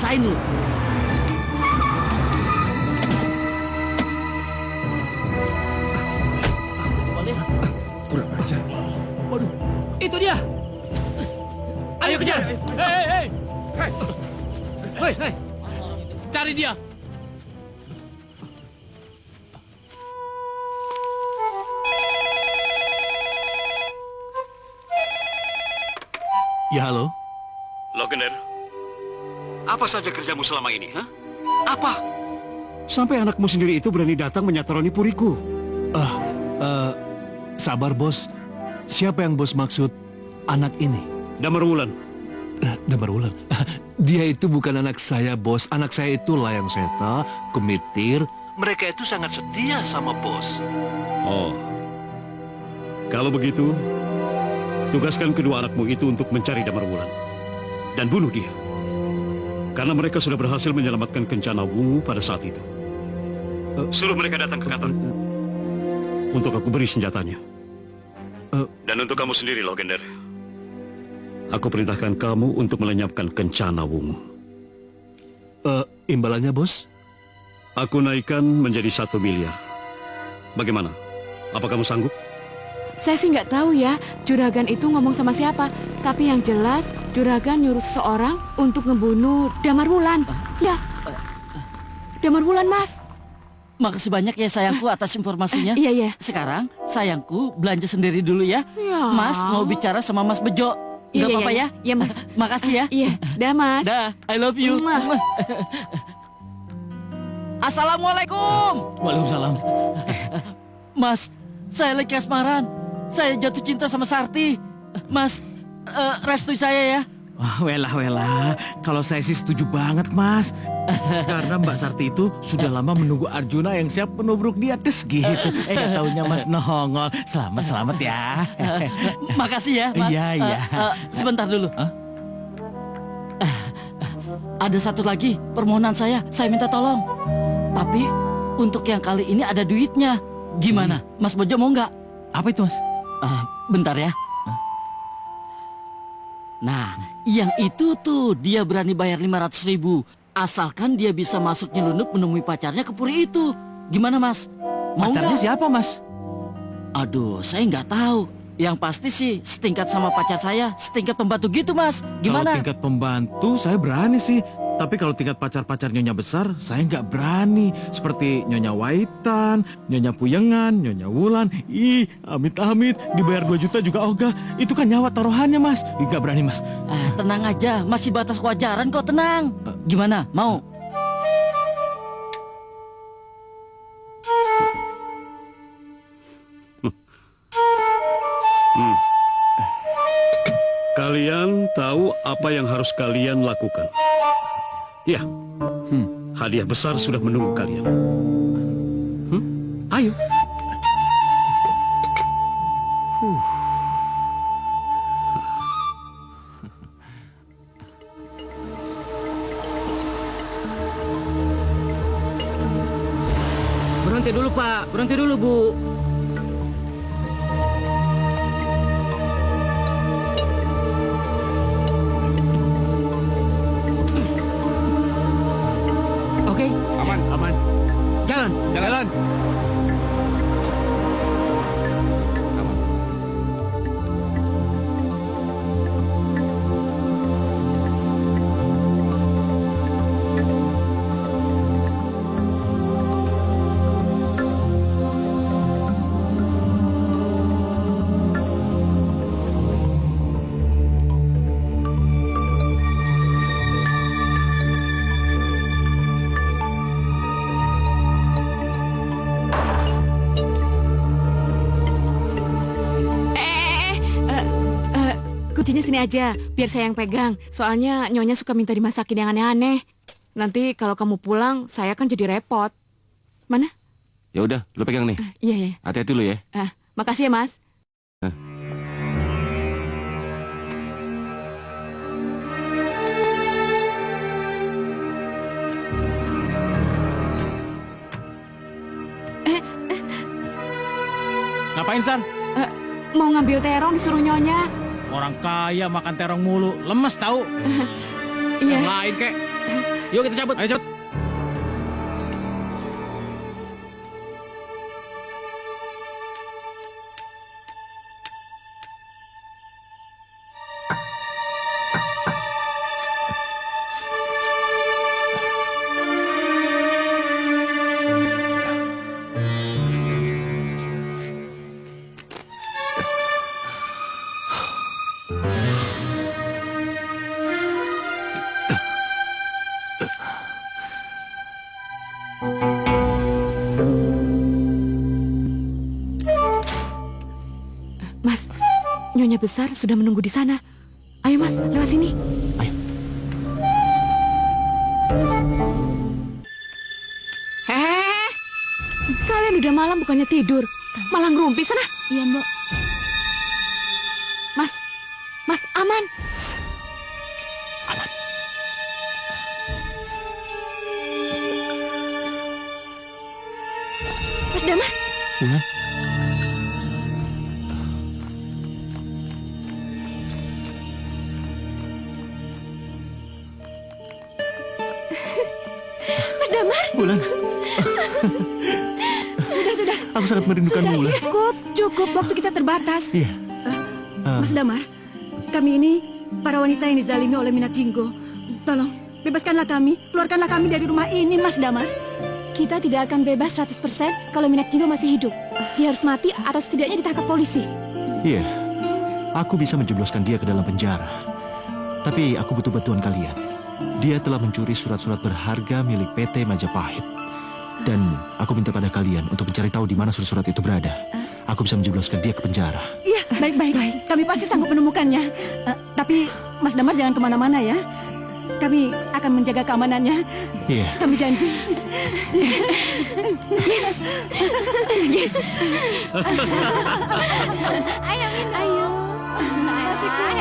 rasain lu. Coba lihat. Kurang ajar. Waduh, itu dia. Ayo kejar. Hei. Cari dia. Ya, halo. Logender, apa saja kerjamu selama ini, ha? Apa? Sampai anakmu sendiri itu berani datang menyatroni puriku. Sabar, Bos. Siapa yang Bos maksud anak ini? Damar Wulan. Damar Wulan. Dia itu bukan anak saya, Bos. Anak saya itu Layang Seta, Kumitir. Mereka itu sangat setia sama Bos. Oh. Kalau begitu, tugaskan kedua anakmu itu untuk mencari Damar Wulan dan bunuh dia. Karena mereka sudah berhasil menyelamatkan Kencana Wungu pada saat itu. Suruh mereka datang ke kantorku untuk aku beri senjatanya. Dan untuk kamu sendiri, Logender, aku perintahkan kamu untuk melenyapkan Kencana Wungu. Imbalannya, Bos? Aku naikkan menjadi 1 miliar. Bagaimana? Apa kamu sanggup? Saya sih nggak tahu ya, Juragan itu ngomong sama siapa. Tapi yang jelas, Juragan nyuruh seseorang untuk ngebunuh Damar Wulan. Ya, Damar Wulan, Mas. Makasih banyak ya sayangku atas informasinya. Iya. Sekarang sayangku belanja sendiri dulu ya. Ya. Mas mau bicara sama Mas Bejo. Iya, Gak apa-apa ya? Iya, Mas. Makasih ya. Iya, dah, Mas. Dah, I love you. Assalamualaikum. Waalaikumsalam. Mas, saya lagi kasmaran. Saya jatuh cinta sama Sarti. Mas, restui saya ya. Wah, welah. Kalau saya sih setuju banget, Mas. Karena Mbak Sarti itu sudah lama menunggu Arjuna yang siap menubruk dia tes gitu. Gak taunya Mas nongol. Selamat ya. Makasih ya, Mas. Iya. Sebentar dulu. Ada satu lagi permohonan saya minta tolong. Tapi untuk yang kali ini ada duitnya. Gimana? Mas Bejo mau nggak? Apa itu, Mas? Bentar ya. Nah, yang itu tuh dia berani bayar 500.000 asalkan dia bisa masuk nyelundup menemui pacarnya ke puri itu. Gimana, Mas? Mau Pacarnya nggak? siapa, Mas? Aduh, saya nggak tahu. Yang pasti sih setingkat sama pacar saya, setingkat pembantu gitu, Mas. Gimana? Kalau tingkat pembantu saya berani sih. Tapi kalau tingkat pacar-pacar Nyonya besar, saya nggak berani. Seperti Nyonya Waitan, Nyonya Puyengan, Nyonya Wulan. Ih, amit-amit, dibayar 2 juta juga ogah. Itu kan nyawa taruhannya, Mas. Nggak berani, Mas. Tenang aja, masih batas kewajaran kok, tenang. Gimana, mau? Kalian tahu apa yang harus kalian lakukan? Ya, hadiah besar sudah menunggu kalian. Ayo. Berhenti dulu, Pak. Berhenti dulu, Bu. Oke. Aman. Jalan. Kuncinya sini aja, biar saya yang pegang. Soalnya Nyonya suka minta dimasakin yang aneh-aneh. Nanti kalau kamu pulang, saya kan jadi repot. Mana? Ya udah, lu pegang nih. Iya. Hati-hati lu ya. Makasih ya, Mas. Ngapain, San? Mau ngambil terong disuruh Nyonya. Orang kaya makan terong mulu, lemes tahu. Iya. Yang lain kek. Yuk kita cabut. Ayo cabut. Mas, Nyonya Besar sudah menunggu di sana. Ayo Mas, lewat sini. Ayo. Hehehe, kalian udah malam bukannya tidur, malah ngerumpi sana. Iya, Mbok. Mas, aman. Mas Damar. Wulan. Mas Damar. Wulan. Sudah. Aku sangat merindukanmu, Wulan. Cukup. Waktu kita terbatas. Iya. Mas Damar, kami ini para wanita yang dizalimi oleh Minak Jinggo. Tolong, bebaskanlah kami. Keluarkanlah kami dari rumah ini, Mas Damar. Kita tidak akan bebas 100% kalau Minak Jinggo masih hidup. Dia harus mati atau setidaknya ditangkap polisi. Iya. Aku bisa menjebloskan dia ke dalam penjara. Tapi aku butuh bantuan kalian. Dia telah mencuri surat-surat berharga milik PT Majapahit. Dan aku minta pada kalian untuk mencari tahu di mana surat-surat itu berada. Aku bisa menjebloskan dia ke penjara. Iya, baik. Kami pasti sanggup menemukannya. Tapi Mas Damar jangan kemana-mana ya. Kami akan menjaga keamanannya. Iya. Kami janji. Yes. Ayo, Min. Ayo. Masih kuat.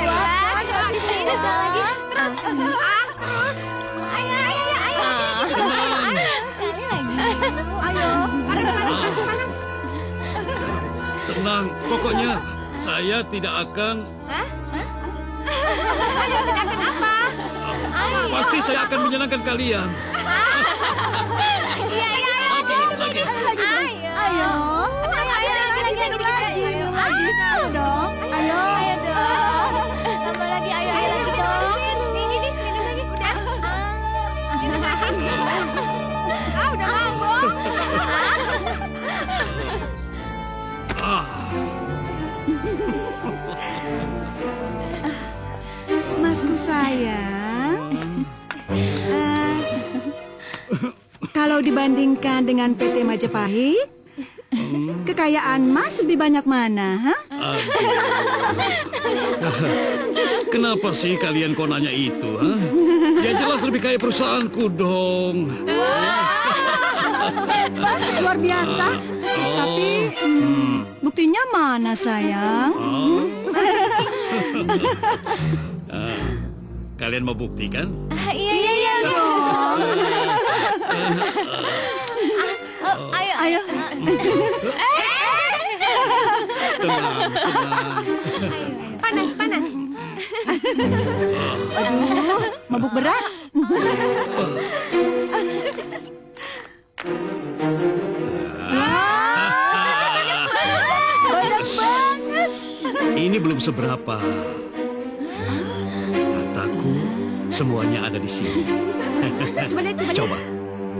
Ayo, sini lagi. Terus. Terus. Ayo. Sekali lagi. Ayo. Panas. Tenang, pokoknya saya tidak akan... Ayo, tidak kenapa? Pasti saya akan menyenangkan kalian. Iya. Lagi. Ayo. Lagi. Ayo dong. Ayo. Tambah lagi, ayo lagi dong. Ini sih, minum lagi. Udah. Minum lagi. Udah mabok. Masku sayang. Kalau dibandingkan dengan PT Majapahit, kekayaan Mas lebih banyak mana, ha? Kenapa sih kalian kok nanya itu, ha? Ya jelas lebih kaya perusahaanku dong. Luar biasa. Tapi buktinya mana, sayang? Kalian mau buktikan? Iya dong. Ayo. Tenang. Panas. Aduh, mabuk berat. Banyak banget. Ini belum seberapa. Hartaku semuanya ada di sini. Coba.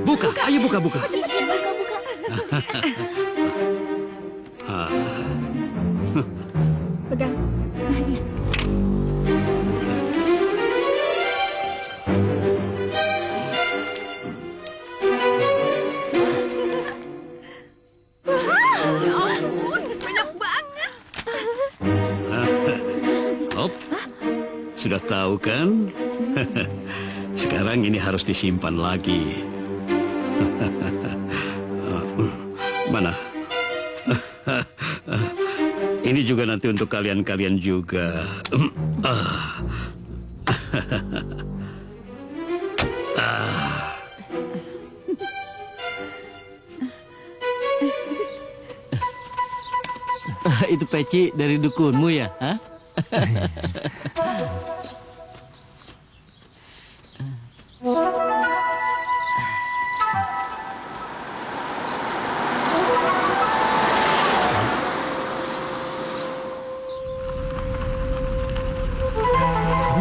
Buka. Ayo buka. Pegang. Hop. Sudah tahu kan? Sekarang ini harus disimpan lagi. Mana? Ini juga nanti untuk kalian-kalian juga. Itu peci dari dukunmu ya? Hah? Kamu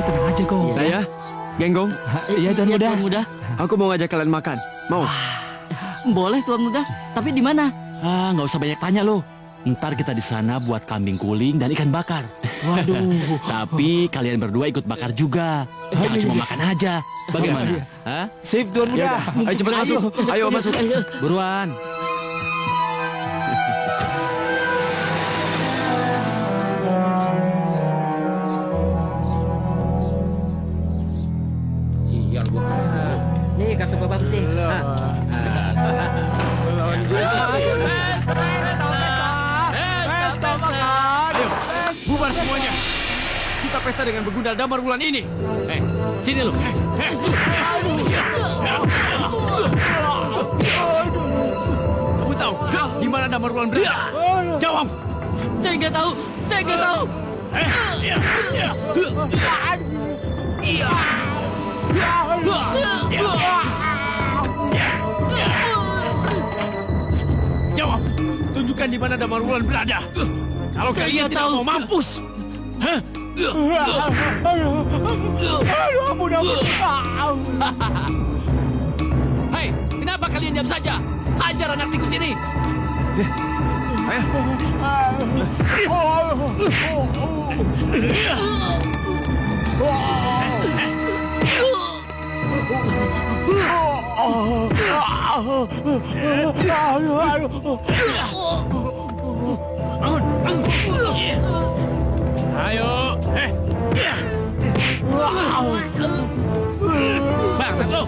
tenang aja, Gong. Naya, Genggong. Iya, Tuan Muda. Tuan Muda. Aku mau ngajak kalian makan. Mau? Boleh Tuan Muda, tapi di mana? Nggak usah banyak tanya lo. Ntar kita di sana buat kambing guling dan ikan bakar. Waduh. Tapi kalian berdua ikut bakar juga. Jangan cuma makan aja. Bagaimana? Hah? Sip, Tuan Muda. Ayo cepat masuk. Ayo masuk. Buruan. Sial gua. Nih kartu gua bagus nih. Ayo, bubar semuanya. Kita pesta dengan begundal damar bulan ini. Sini lo. Kamu tahu di mana damar bulan berada? Jawab. Saya nggak tahu. Saya nggak tahu. Jawab. Tunjukkan di mana damar bulan berada. Kalau kalian tidak mau mampus. Hei, kenapa kalian diam saja? Hajar anak tikus ini. Ayo. Bangsat lo.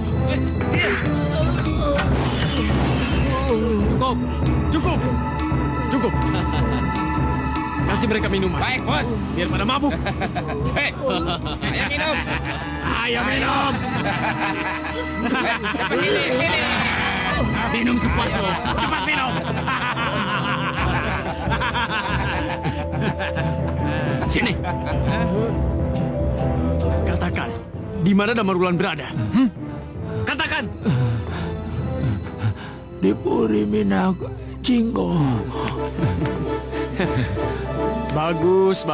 Cukup. Cukup. Kasih mereka minuman. Baik, Bos. Biar pada mabuk. Hei, ayo minum. Ayo minum. Sini. Minum sepuas lo. Cepat minum. Sini. Katakan, di mana damar bulan berada? Katakan. Di Puri Minak Jinggo. Bagus.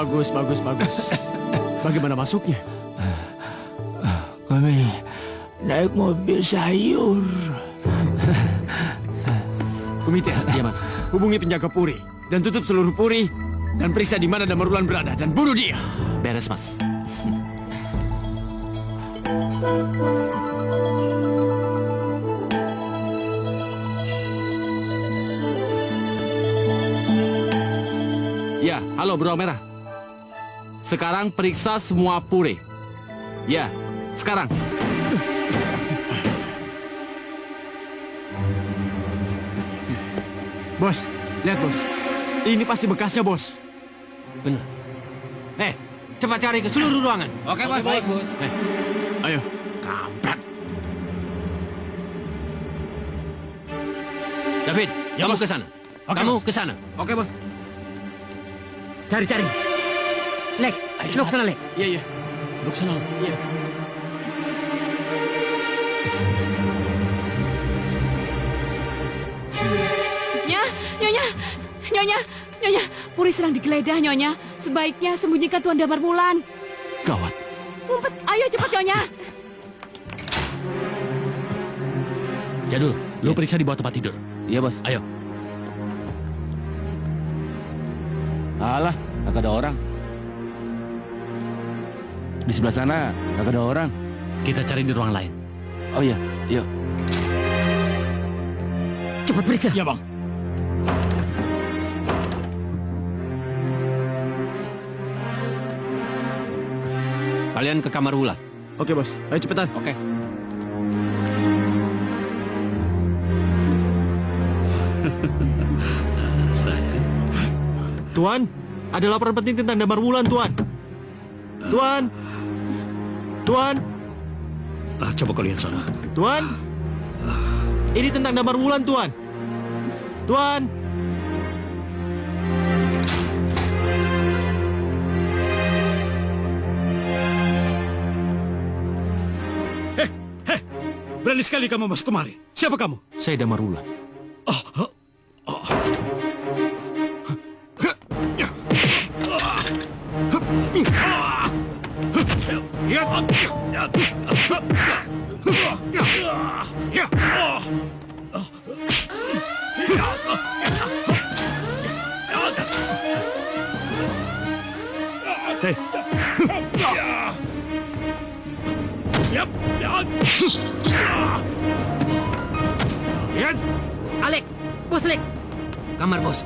Bagaimana masuknya? Kami naik mobil sayur. Komite, Iya, Mas. hubungi penjaga Puri dan tutup seluruh Puri dan periksa di mana damar bulan berada dan bunuh dia. Beres, Mas. Ya, halo Bro Merah. Sekarang periksa semua pure. Ya, sekarang. Bos, lihat bos. Ini pasti bekasnya bos. Benar. Cepat cari ke seluruh ruangan. Oke, Bos. Ayo. Kampret. David, kamu ke sana. Kamu ke sana. Oke, Bos. Cari. Lek, lo ke sana, Lek. Iya. Lo ke sana. Iya. Nyonya, Puri sedang digeledah, Nyonya. Sebaiknya sembunyikan Tuan Damar Wulan. Gawat. Ngumpet, ayo cepat, Nyonya. Jadul, lu periksa di bawah tempat tidur. Iya, Bos. Ayo. Alah, kagak ada orang. Di sebelah sana kagak ada orang. Kita cari di ruang lain. Oh iya, yuk. Cepat periksa. Ya, Bang. Kalian ke kamar Wulan. Oke, bos. Ayo cepetan. Oke. Tuan, ada laporan penting tentang Damar Wulan, Tuan. Tuan. Coba kau lihat sana. Tuan. Ini tentang Damar Wulan, Tuan. Tuan. Berani sekali kamu masuk kemari. Siapa kamu? Saya Damar Wulan. Hei. Alek, bos Alek. Kamar bos.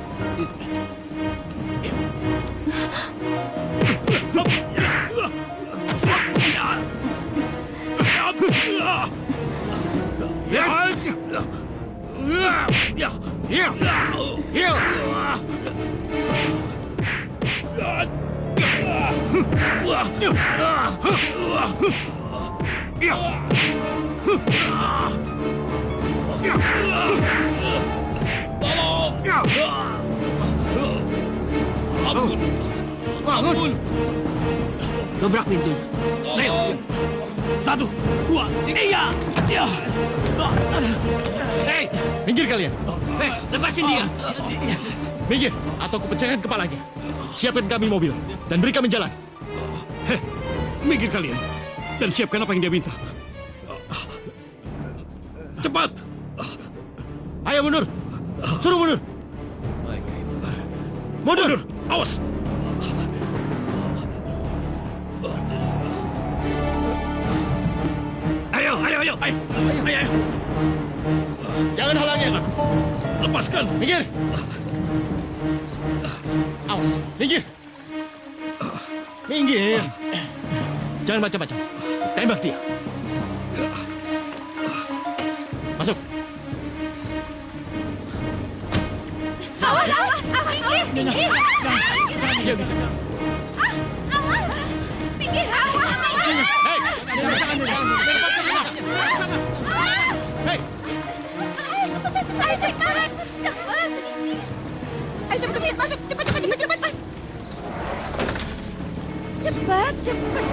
Bangun. Dobrak pintunya. Ayo. 1, 2, 3. Hei, minggir kalian. Lepasin dia. Minggir, atau kupecahkan kepalanya. Siapkan kami mobil, dan beri kami jalan. Hei, minggir kalian. Dan siapkan apa yang dia minta. Cepat. Ayo mundur. Suruh mundur. Mundur. Awas. Ayo. Jangan halangi aku. Lepaskan. Minggir. Awas. Minggir. Minggir. Jangan macam-macam. Tembak dia. Masuk. Awas, pinggir. Dia bisa. Pinggir, awas. Hei. Hei. Ayo cepat. Ayo cepat, masuk. Cepat. Cepat.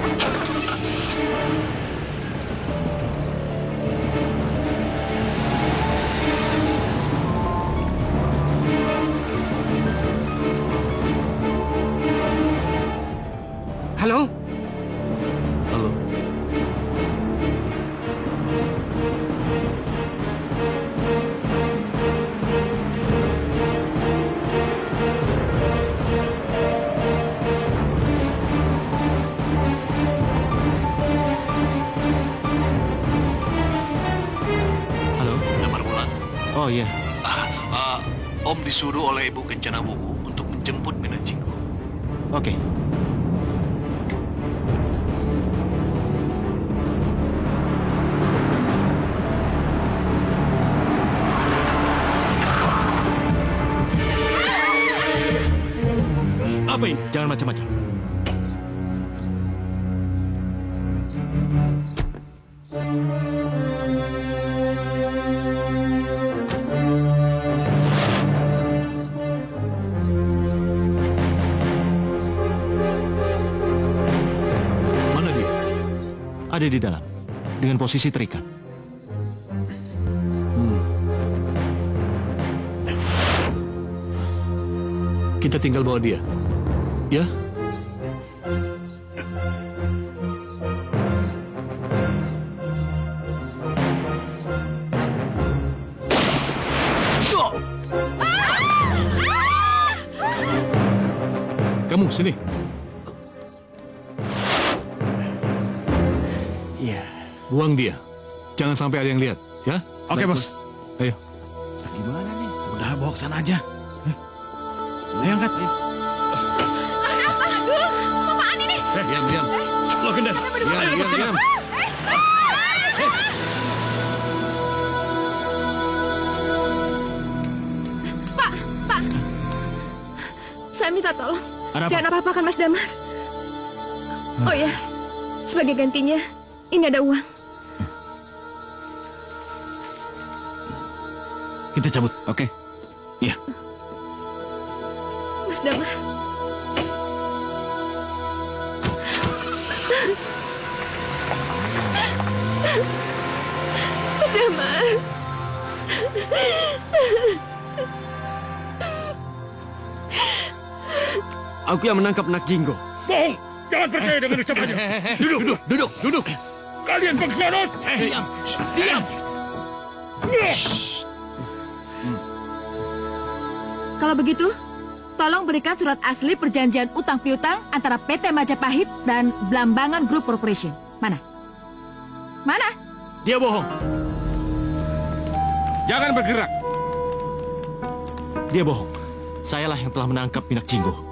Halo? Halo. Halo? Damar Wulan. Oh iya. Om disuruh oleh Ibu Kencana Wungu untuk menjemput Minajinggo. Oke. Apa ini? Jangan macam-macam. Mana dia? Ada di dalam, dengan posisi terikat. Kita tinggal bawa dia. Ya? Kamu sini. Iya. Buang dia. Jangan sampai ada yang lihat, ya? Oke, Bos. Ayo. Gimana nih? Udah bawa ke sana aja. Ayo angkat. Apaan ini? Diam. Lo kendal. Diam. Pak. Saya minta tolong. Ada apa? Jangan apa-apakan Mas Damar. Oh ya, sebagai gantinya, ini ada uang. Kita cabut. Oke. Iya. Mas Damar. Damar. Aku yang menangkap Nak Jinggo. Bohong! Jangan percaya dengan ucapannya. Duduk. Kalian pengkhianat! Diam. Diam. Kalau begitu, tolong berikan surat asli perjanjian utang piutang antara PT Majapahit dan Blambangan Group Corporation. Mana? Mana? Dia bohong. Jangan bergerak. Dia bohong. Sayalah yang telah menangkap Minak Jinggo.